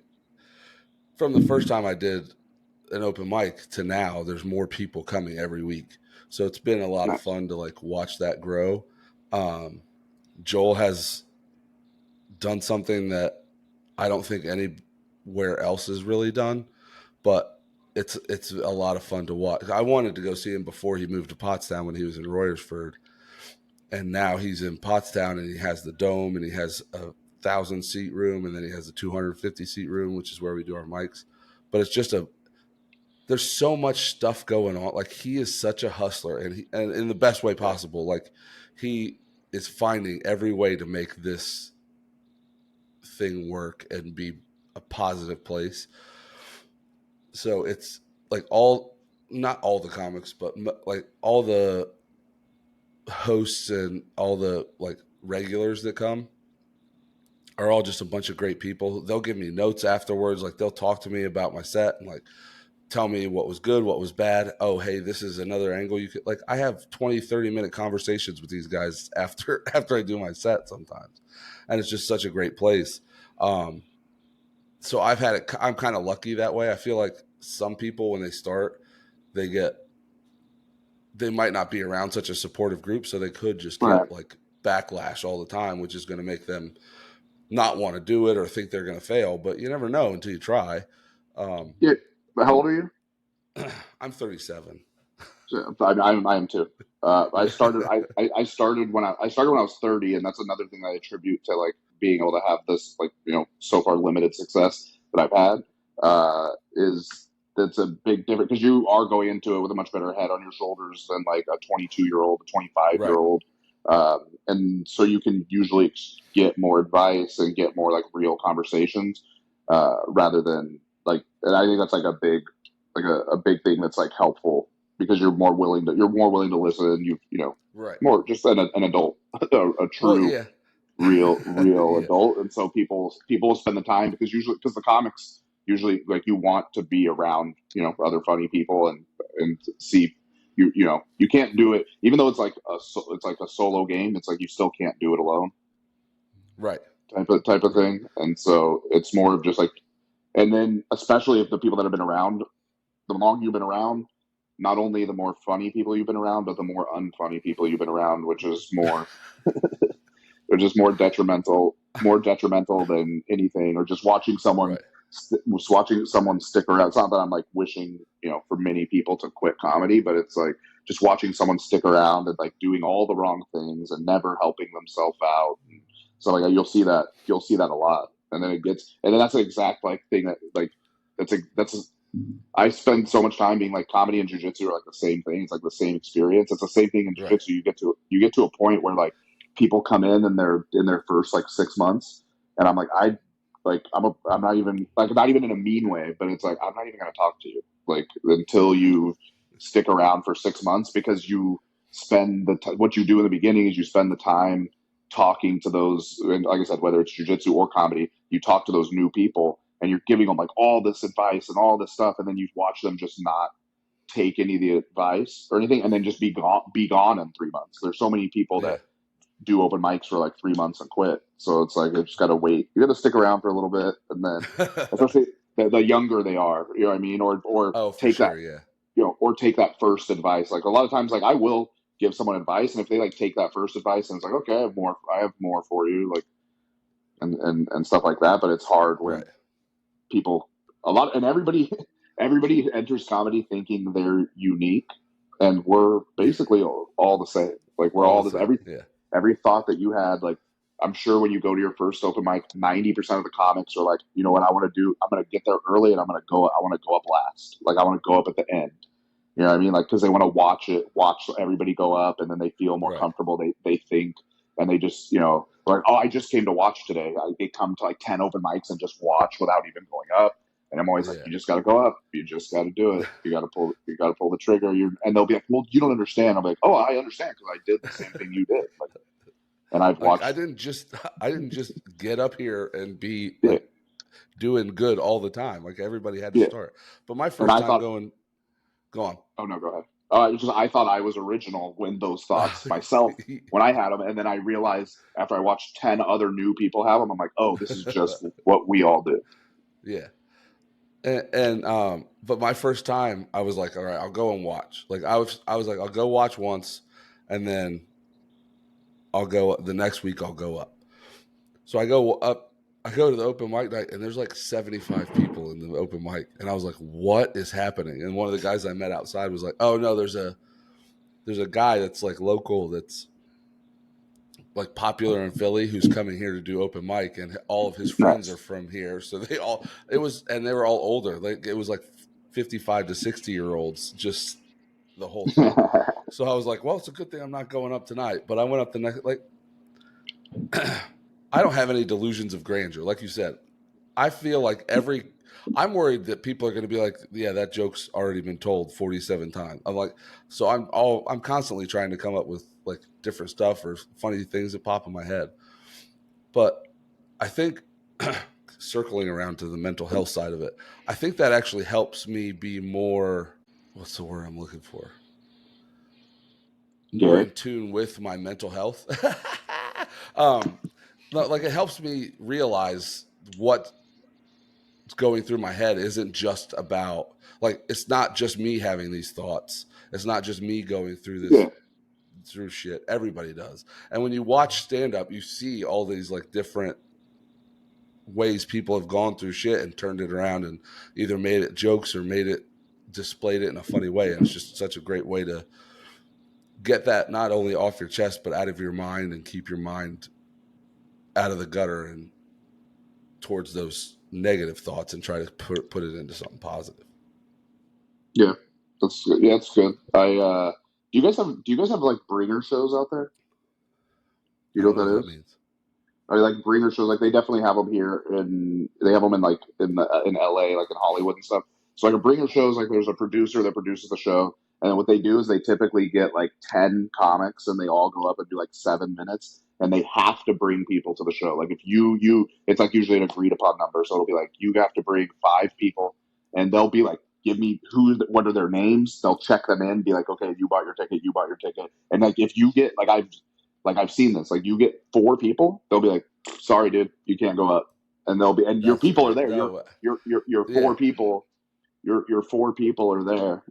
from the first time I did an open mic to now, there's more people coming every week. So it's been a lot of fun to like watch that grow. Joel has done something that I don't think anywhere else has really done, but it's a lot of fun to watch. I wanted to go see him before he moved to Pottstown when he was in Royersford, and now he's in Pottstown and he has the dome and he has a 1,000-seat room and then he has a 250-seat room, which is where we do our mics. But it's just there's so much stuff going on. Like he is such a hustler and in the best way possible. Like he is finding every way to make this thing work and be a positive place. So it's like not all the comics, but like all the hosts and all the like regulars that come are all just a bunch of great people. They'll give me notes afterwards. Like they'll talk to me about my set and like tell me what was good, what was bad. Oh, hey, this is another angle you could like. I have 20, 30-minute conversations with these guys after I do my set sometimes. And it's just such a great place. So I'm kind of lucky that way. I feel like some people when they start, they might not be around such a supportive group, so they could just get like backlash all the time, which is going to make them not want to do it or think they're going to fail. But you never know until you try. Yeah. How old are you? I'm 37. So, I am too. I started. I started when I started when I was 30, and that's another thing I attribute to like being able to have this like so far limited success that I've had. Is that's a big difference because you are going into it with a much better head on your shoulders than like a 22-year-old, a 25-year-old, and so you can usually get more advice and get more like real conversations rather than like. And I think that's like a big thing that's like helpful because you're more willing to listen. Right. More just an adult, a true, Well, yeah. real Yeah. adult. And so people will spend the time because the comics usually like you want to be around, other funny people and see you can't do it even though it's like a solo game. It's like you still can't do it alone. Right. Type of thing. And so it's more of just like, and then especially if the people that have been around, the longer you've been around, not only the more funny people you've been around, but the more unfunny people you've been around, which is more detrimental than anything, or just watching someone Right. Stick around. It's not that I'm like wishing, for many people to quit comedy, but it's like just watching someone stick around and like doing all the wrong things and never helping themselves out. So like you'll see that a lot, and then that's the exact like thing that like that's I spend so much time being like comedy and jujitsu are like the same thing. It's like the same experience. It's the same thing in jujitsu. Right. You get to a point where like people come in and they're in their first like 6 months, and I'm like I'm not even in a mean way, but it's like I'm not even going to talk to you like until you stick around for 6 months because you spend what you do in the beginning is you spend the time talking to those, and like I said, whether it's jujitsu or comedy, you talk to those new people and you're giving them like all this advice and all this stuff, and then you watch them just not take any of the advice or anything, and then just be gone in 3 months. There's so many people that do open mics for like 3 months and quit. So it's like, you just got to wait. You got to stick around for a little bit. And then especially the younger they are, you know what I mean? Or take sure, that, or take that first advice. Like a lot of times, like I will give someone advice. And if they like take that first advice and it's like, okay, I have more for you. Like, and stuff like that. But it's hard when people, everybody enters comedy thinking they're unique, and we're basically all the same. Like we're all every thought that you had, like I'm sure when you go to your first open mic, 90% of the comics are like, you know what I want to do? I'm going to get there early and I want to go up last. Like I want to go up at the end. You know what I mean? Like, cause they want to watch everybody go up, and then they feel more comfortable. They think, and they just, like, oh, I just came to watch today. They come to like 10 open mics and just watch without even going up. And I'm always like, you just got to go up. You just got to do it. You got to pull the trigger. And they'll be like, well, you don't understand. I'm like, oh, I understand because I did the same thing you did. Like, and I've watched. I didn't just get up here and be like doing good all the time. Like everybody had to start. But my first time go on. Oh no, go ahead. I thought I was original when those thoughts myself when I had them, and then I realized after I watched 10 other new people have them, I'm like, oh, this is just what we all do. Yeah. And but my first time I was like, all right, I'll go and watch. Like I was like, I'll go watch once and then I'll go the next week I'll go up. So I go to the open mic night and there's like 75 people in the open mic. And I was like, what is happening? And one of the guys I met outside was like, oh no, there's a guy that's like local that's like popular in Philly who's coming here to do open mic, and all of his friends are from here. So they were all older. Like it was like 55 to 60-year-olds just the whole time. So I was like, well, it's a good thing I'm not going up tonight. But I went up the next, like, I don't have any delusions of grandeur. Like you said, I feel like I'm worried that people are going to be like, yeah, that joke's already been told 47 times. I'm like, so I'm constantly trying to come up with like different stuff or funny things that pop in my head. But I think circling around to the mental health side of it, I think that actually helps me be more, what's the word I'm looking for? More in tune with my mental health. Like it helps me realize what's going through my head isn't just about, like, it's not just me having these thoughts. It's not just me going through this through shit. Everybody does. And when you watch stand up, you see all these like different ways people have gone through shit and turned it around and either made it jokes or displayed it in a funny way. And it's just such a great way to get that not only off your chest, but out of your mind and keep your mind out of the gutter and towards those negative thoughts and try to put it into something positive. Yeah, that's good. Yeah, that's good. Do you guys have like bringer shows out there? You know what that is? Or like bringer shows, like they definitely have them here, and they have them in like in LA, like in Hollywood and stuff. So like a bringer show is like there's a producer that produces the show, and what they do is they typically get like 10 comics, and they all go up and do like 7 minutes, and they have to bring people to the show. Like if it's like usually an agreed upon number, so it'll be like you have to bring 5 people, and they'll be like, give me what are their names? They'll check them in, be like, okay, you bought your ticket, and like if you get I've seen this. Like you get 4 people, they'll be like, "Sorry, dude, you can't go up." And your people are there. Your 4 people. Your 4 people are there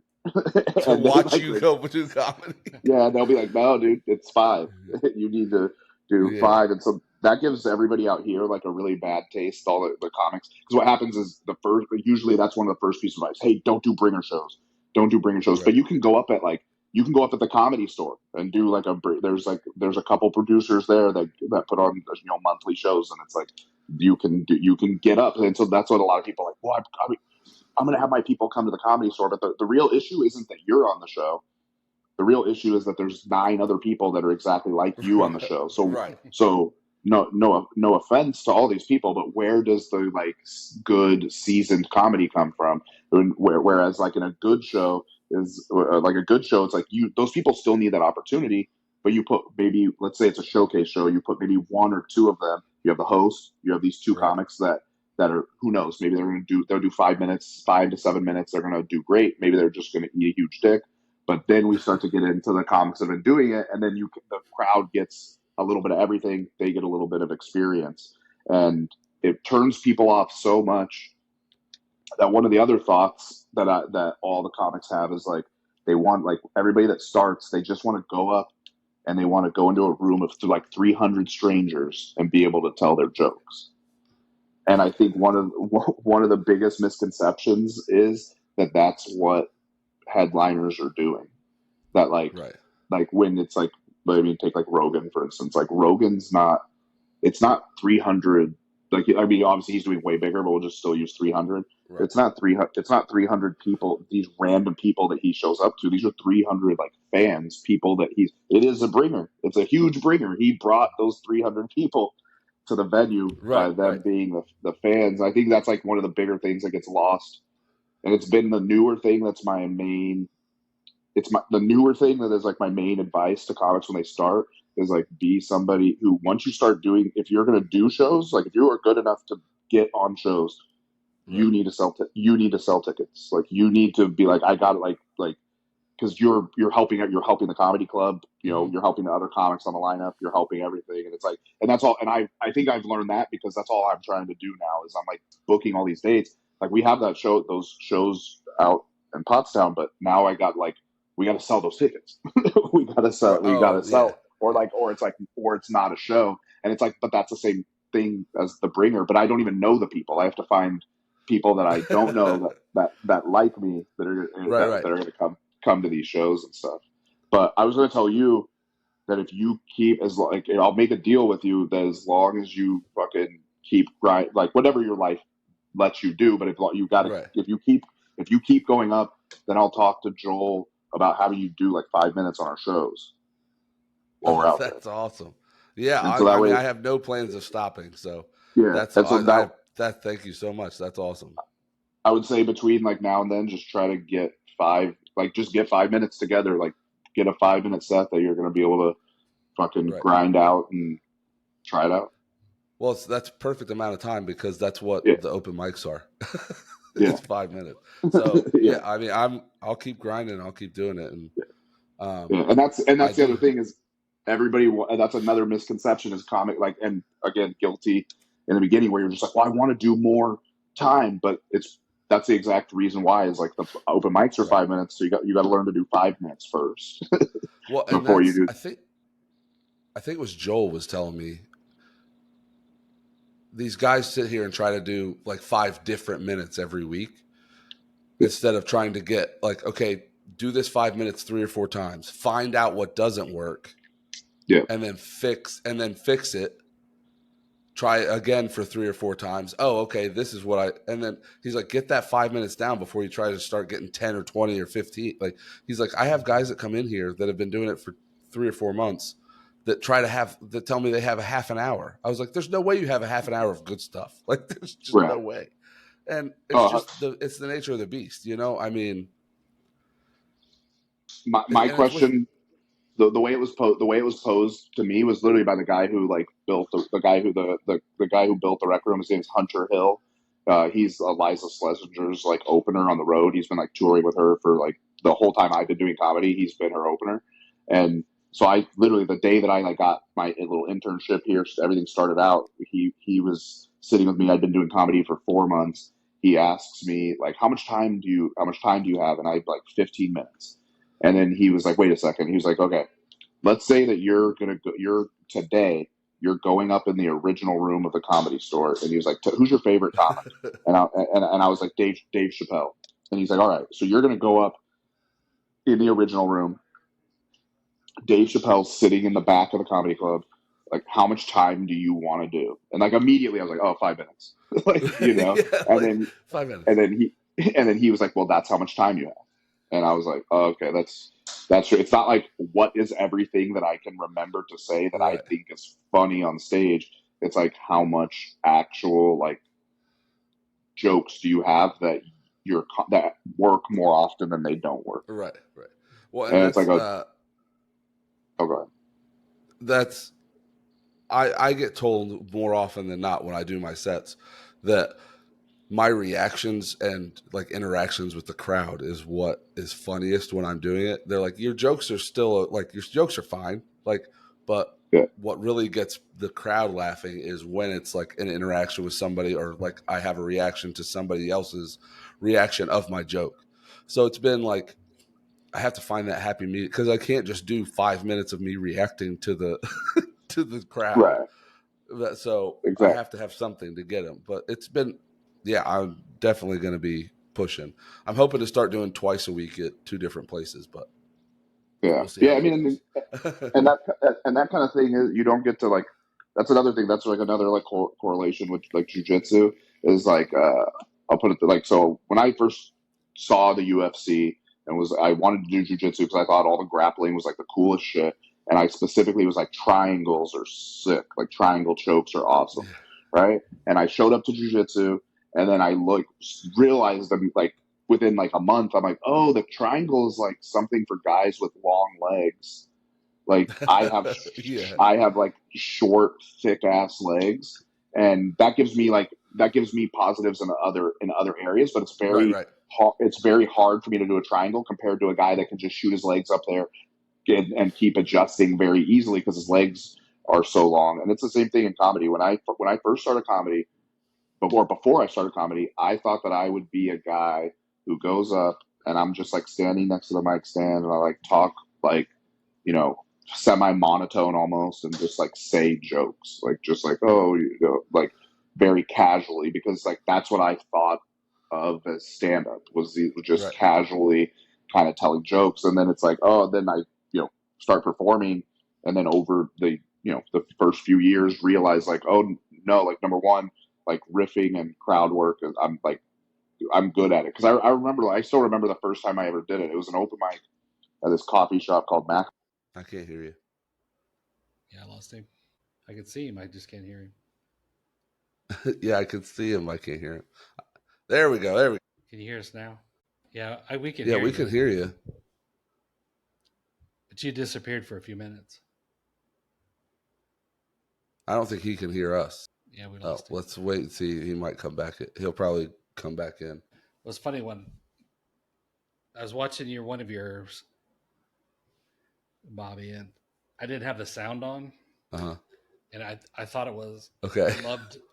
to watch you go do comedy. Yeah, they'll be like, "No, dude, it's 5. You need to do 5." And so that gives everybody out here like a really bad taste. All the comics, because what happens is usually that's one of the first pieces of advice. Hey, don't do bringer shows. Don't do bringer shows. Right. But you can go up at the Comedy Store and do like there's a couple producers there that put on monthly shows, and it's like you can get up, and so that's what a lot of people are like. Well, I'm going to have my people come to the Comedy Store, but the real issue isn't that you're on the show. The real issue is that there's 9 other people that are exactly like you on the show. So right. So no offense to all these people, but where does the like good seasoned comedy come from? Whereas like in a good show. Is like a good show. It's like those people still need that opportunity, but you put maybe, let's say it's a showcase show, you put maybe 1 or 2 of them. You have the host, you have these 2 right. comics that are, who knows, maybe they'll do 5 to 7 minutes. They're going to do great. Maybe they're just going to eat a huge dick. But then we start to get into the comics that have been doing it, and then the crowd gets a little bit of everything. They get a little bit of experience, and it turns people off so much. That one of the other thoughts that all the comics have is like they want, like everybody that starts, they just want to go up and they want to go into a room of like 300 strangers and be able to tell their jokes. And I think one of the biggest misconceptions is that that's what headliners are doing. That like when it's like, I mean, take like Rogan for instance. Like Rogan's it's not 300. Like, I mean, obviously he's doing way bigger, but we'll just still use 300. Right. It's not 300 people, these random people that he shows up to. These are 300 like fans, people that it is a bringer. It's a huge bringer. He brought those 300 people to the venue by them being the fans. I think that's like one of the bigger things that gets lost. And it's been the newer thing that's the newer thing that is like my main advice to comics when they start. Is like be somebody who, once you start doing, if you're going to do shows, like if you are good enough to get on shows, you need to sell tickets. Like you need to be like, I got it, like because you're helping the comedy club, you're helping the other comics on the lineup, you're helping everything, and it's like, and that's all. And I think I've learned that because that's all I'm trying to do now is I'm like booking all these dates. Like we have those shows out in Pottstown, but now we got to sell those tickets. we got to sell. Yeah. Or it's not a show, and it's like, but that's the same thing as the bringer. But I don't even know the people. I have to find people that I don't know that like me that are going to come to these shows and stuff. But I was going to tell you that if you keep I'll make a deal with you that as long as you fucking keep like whatever your life lets you do. But if you got to, if you keep going up, then I'll talk to Joel about having you do like 5 minutes on our shows. That's awesome. Yeah, I have no plans of stopping. So yeah, thank you so much. That's awesome. I would say between like now and then, just try to get 5 minutes together. Like get a 5-minute set that you're going to be able to fucking grind out and try it out. Well, that's perfect amount of time because that's what the open mics are. It's 5 minutes. So I mean, I'll keep grinding. I'll keep doing it. And and that's the other thing is. Everybody, that's another misconception is comic, like, and again, guilty in the beginning where you're just like, well, I want to do more time, but that's the exact reason why is like the open mics are 5 minutes. So you got to learn to do 5 minutes first. Well, and before you that's do. I think it was Joel was telling me these guys sit here and try to do like 5 different minutes every week instead of trying to get like, okay, do this 5 minutes 3 or 4 times, find out what doesn't work, Yeah. and then fix it. Try again for 3 or 4 times. Oh, okay, this is what and then he's like, get that 5 minutes down before you try to start getting 10 or 20 or 15. Like, he's like, I have guys that come in here that have been doing it for 3 or 4 months that tell me they have a half an hour. I was like, there's no way you have a half an hour of good stuff. Like, there's just no Right. way. And it's Oh, just it's the nature of the beast, you know? I mean, my and it's with question, the way it was posed to me was literally by the guy who like built the guy who the guy who built the rec room. His name's Hunter Hill. He's Eliza Schlesinger's like opener on the road. He's been like touring with her for like the whole time I've been doing comedy. He's been her opener, and so I literally the day that I like got my little internship here, everything started out. He was sitting with me. I'd been doing comedy for 4 months. He asks me like, how much time do you have? And I like 15 minutes. And then he was like, wait a second. He was like, okay, let's say that you're going up in the original room of the Comedy Store. And he was like, who's your favorite comic? And I was like, Dave Chappelle. And he's like, all right, so you're going to go up in the original room. Dave Chappelle's sitting in the back of the comedy club. Like, how much time do you want to do? And like immediately I was like, oh, 5 minutes. Like, you know, yeah, and like then 5 minutes. and then he was like, well, that's how much time you have. And I was like, oh, okay, that's true. It's not like what is everything that I can remember to say that I Right. think is funny on stage. It's like how much actual like jokes do you have that that work more often than they don't work. Right. Well, and And it's that's like oh, go ahead. that's I get told more often than not when I do my sets that my reactions and like interactions with the crowd is what is funniest when I'm doing it. They're like, your jokes are still like, your jokes are fine. Like, but Yeah. what really gets the crowd laughing is when it's like an interaction with somebody, or like I have a reaction to somebody else's reaction of my joke. So it's been like, I have to find that happy medium because I can't just do 5 minutes of me reacting to the to the crowd. Right. So I Exactly. have to have something to get them. But it's been, yeah, I'm definitely going to be pushing. I'm hoping to start doing twice a week at 2 different places, but Yeah. we'll see Yeah. how I that mean, goes. and that kind of thing is you don't get to like. That's another thing. That's like another like correlation with like jujitsu is like I'll put it like so when I first saw the UFC and I wanted to do jujitsu because I thought all the grappling was like the coolest shit, and I specifically was like triangles are sick, like triangle chokes are awesome, right? And I showed up to jujitsu, and then I realized that like within like a month, I'm like, oh, the triangle is like something for guys with long legs. Like Yeah. I have like short, thick ass legs, and that gives me positives in other areas. But Right. it's very hard for me to do a triangle compared to a guy that can just shoot his legs up there and keep adjusting very easily because his legs are so long. And it's the same thing in comedy. When I first started comedy, before I started comedy, I thought that I would be a guy who goes up and I'm just like standing next to the mic stand and I like talk like, you know, semi monotone almost and just like say jokes, like just like, oh, you know, like very casually because like that's what I thought of as stand up was just Right. casually kind of telling jokes. And then it's like, oh, then I, start performing. And then over the first few years realize like, oh no, like number one, like riffing and crowd work, I'm good at it because I still remember the first time I ever did it. It was an open mic at this coffee shop called Mac. I can't hear you. Yeah, I lost him. I could see him. I just can't hear him. Yeah, I can see him. I can't hear him. There we go. Can you hear us now? Yeah, we can Yeah, hear we you. can hear you. But you disappeared for a few minutes. I don't think he can hear us. Yeah, we lost him. Let's wait and see. He might come back. He'll probably come back in. It was funny when I was watching one of yours, Bobby, and I didn't have the sound on. Uh-huh. And I thought it was okay.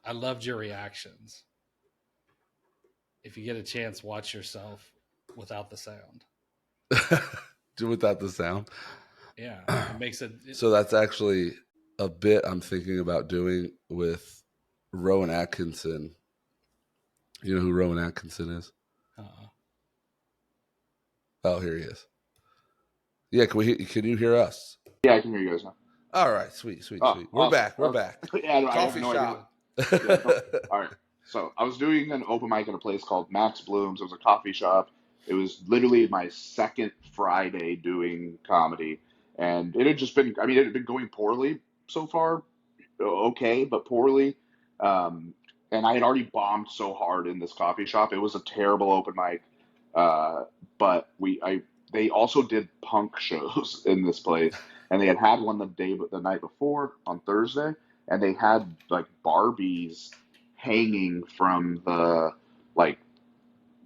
I loved your reactions. If you get a chance, watch yourself without the sound. Do without the sound. Yeah, it makes it. So that's actually a bit I'm thinking about doing with Rowan Atkinson. You know who Rowan Atkinson is? Uh, Oh, here he is. Yeah, can you hear us? Yeah, I can hear you guys now. All right, sweet. Oh, We're awesome. back. We're back. Yeah, I have Coffee no idea. shop. Yeah, no. All right. So I was doing an open mic at a place called Max Bloom's. It was a coffee shop. It was literally my second Friday doing comedy, and it had just been. I mean, it had been going poorly so far. Okay, but poorly. Um, and I had already bombed so hard in this coffee shop. It was a terrible open mic. Uh, but they also did punk shows in this place, and they had one the night before on Thursday, and they had like Barbies hanging from the like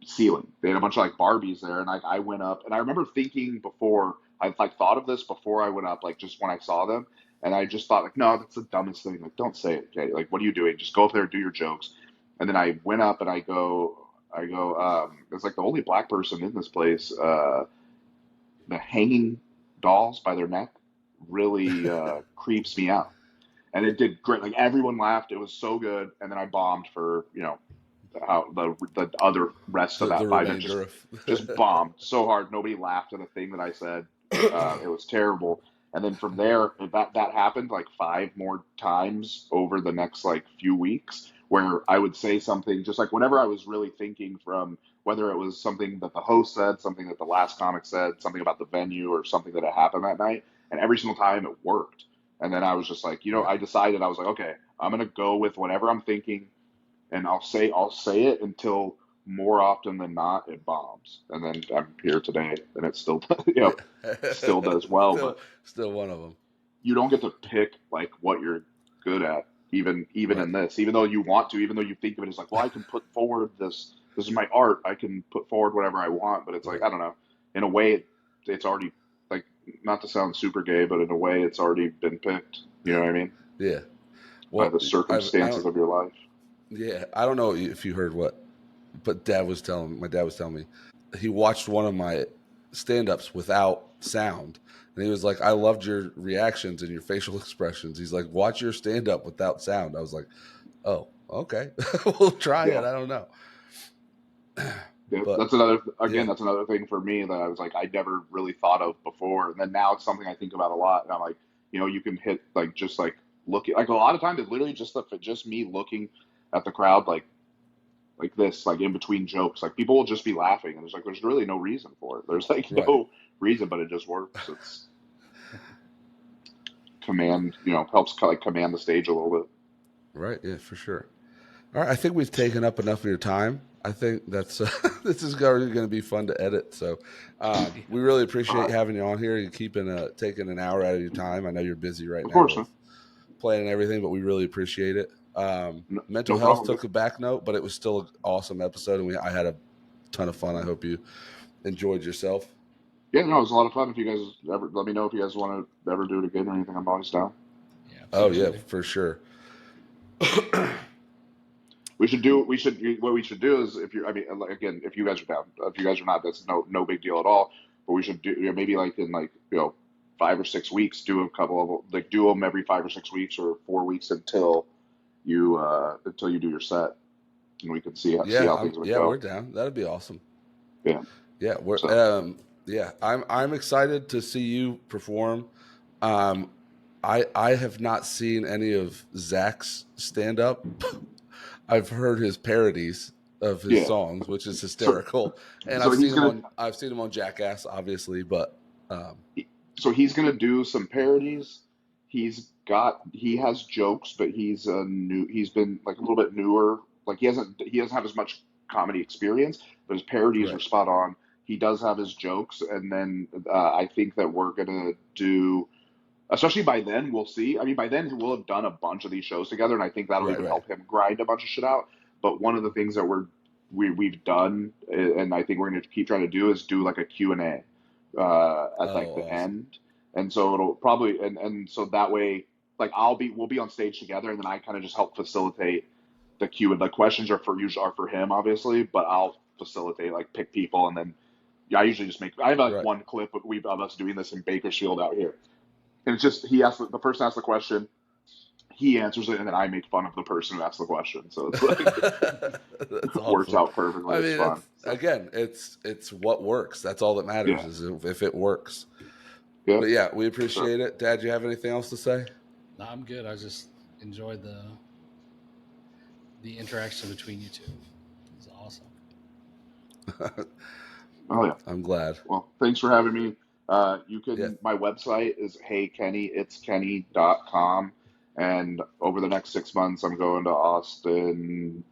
ceiling. They had a bunch of like Barbies there, and I went up, and I remember thinking before I like thought of this before I went up, like just when I saw them, and I just thought like, no, that's the dumbest thing. Like, don't say it, okay? Like, what are you doing? Just go up there, do your jokes. And then I went up, and it's like the only black person in this place. The hanging dolls by their neck really creeps me out, and it did great. Like everyone laughed, it was so good, and then I bombed for how the other rest of The that 5 minutes remainder just bombed so hard. Nobody laughed at a thing that I said. It was terrible. And then from there, that happened like 5 more times over the next like few weeks, where I would say something just like whenever I was really thinking from whether it was something that the host said, something that the last comic said, something about the venue, or something that had happened that night, and every single time it worked. And then I was just like, right. I decided I was like, okay, I'm gonna go with whatever I'm thinking, and I'll say it until more often than not it bombs, and then I'm here today, and it still still does well. But still one of them. you don't get to pick like what you're good at, even Right. in this, even though you want to, even though you think of it as like, well, I can put forward this is my art, I can put forward whatever I want, but it's like Right. I don't know, in a way it's already like, not to sound super gay, but in a way it's already been picked. You know what I mean? Yeah. By Well, the circumstances of your life. yeah, I don't know if you heard what, but my dad was telling me he watched one of my stand-ups without sound, and he was like, I loved your reactions and your facial expressions. He's like, watch your stand-up without sound. I was like, oh, okay. We'll try it. Yeah. I don't know. Yeah, But that's another yeah, that's another thing for me that I was like I never really thought of before, and then now it's something I think about a lot. And I'm like, you can hit like just like looking like a lot of times it's literally just me looking at the crowd like this, like in between jokes, like people will just be laughing, and there's really no reason for it. There's like right. no reason, but it just works. It's helps like command the stage a little bit. Right. Yeah, for sure. All right. I think we've taken up enough of your time. I think that's this is going to be fun to edit. So we really appreciate having you on here. You taking an hour out of your time. I know you're busy right Of now course, with man. playing and everything, but we really appreciate it. No, Mental no health problem. took a back note, but it was still an awesome episode, and I had a ton of fun. I hope you enjoyed yourself. Yeah, no, it was a lot of fun. If you guys ever let me know if you guys want to ever do it again or anything, I'm always down. Yeah, Oh yeah, absolutely. for sure. What we should do is like, again, if you guys are down, if you guys are not, that's no big deal at all. But we should do maybe like in like 5 or 6 weeks, do a couple of like do them every 5 or 6 weeks or 4 weeks until you do your set, and we can see how things would Yeah, we're go. down. That'd be awesome. Yeah. Yeah, So I'm excited to see you perform. Um, I have not seen any of Zach's stand up. I've heard his parodies of his yeah. songs, which is So hysterical, and so he's gonna I've seen him on Jackass, obviously, but he's gonna do some parodies. He has jokes, but he's been like a little bit newer. Like he doesn't have as much comedy experience, but his parodies are right, spot on. He does have his jokes, and then I think that we're gonna do, especially by then we'll see. I mean, by then we'll have done a bunch of these shows together, and I think that'll even right. help him grind a bunch of shit out. But one of the things that we've done, and I think we're gonna keep trying to do, is do like a Q&A at like Oh, the awesome. end, and so it'll probably and so that way like we'll be on stage together, and then I kind of just help facilitate the Q, and the questions are for him obviously, but I'll facilitate, like pick people, and then I usually just make. I have like Right. one clip of us doing this in Bakersfield out here, and it's just the person asks the question, he answers it, and then I make fun of the person who asked the question. So it's like That's works awesome. out perfectly. I It's mean, fun. So, it's what works. That's all that matters yeah, is if it works. yeah. But yeah, we For sure. appreciate it. Dad, you have anything else to say? No, I'm good. I just enjoyed the interaction between you two. It's awesome. Oh yeah. I'm glad. Well, thanks for having me. You Yeah. can. My website is heykennyitskenny.com, and over the next 6 months, I'm going to Austin,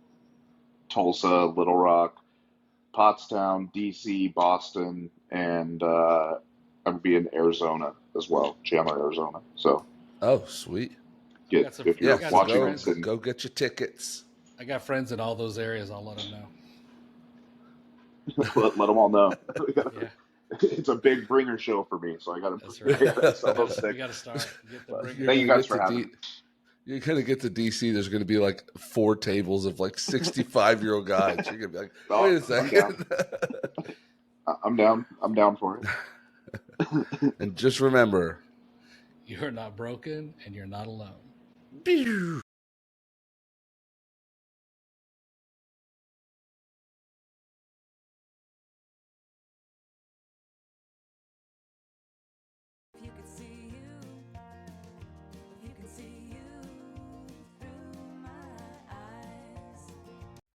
Tulsa, Little Rock, Pottstown, DC, Boston, and I'm be in Arizona as well, Chandler, Arizona. So Oh, sweet. I got some. if I Yeah. you're got So some watching go this, friends. and go get your tickets. I got friends in all those areas. I'll let them know. let them all know. Yeah, It's a big bringer show for me, so I that's I right. gotta sell those We things. got to start. Get the But bringer. You're thank you gonna guys get for to having me. You're gonna get to DC. There's gonna be like 4 tables of like 65-year-old guys. You're gonna be like, wait a Oh, I'm down. second. I'm down. I'm down for it. And just remember, You're not broken, and you're not alone. pew.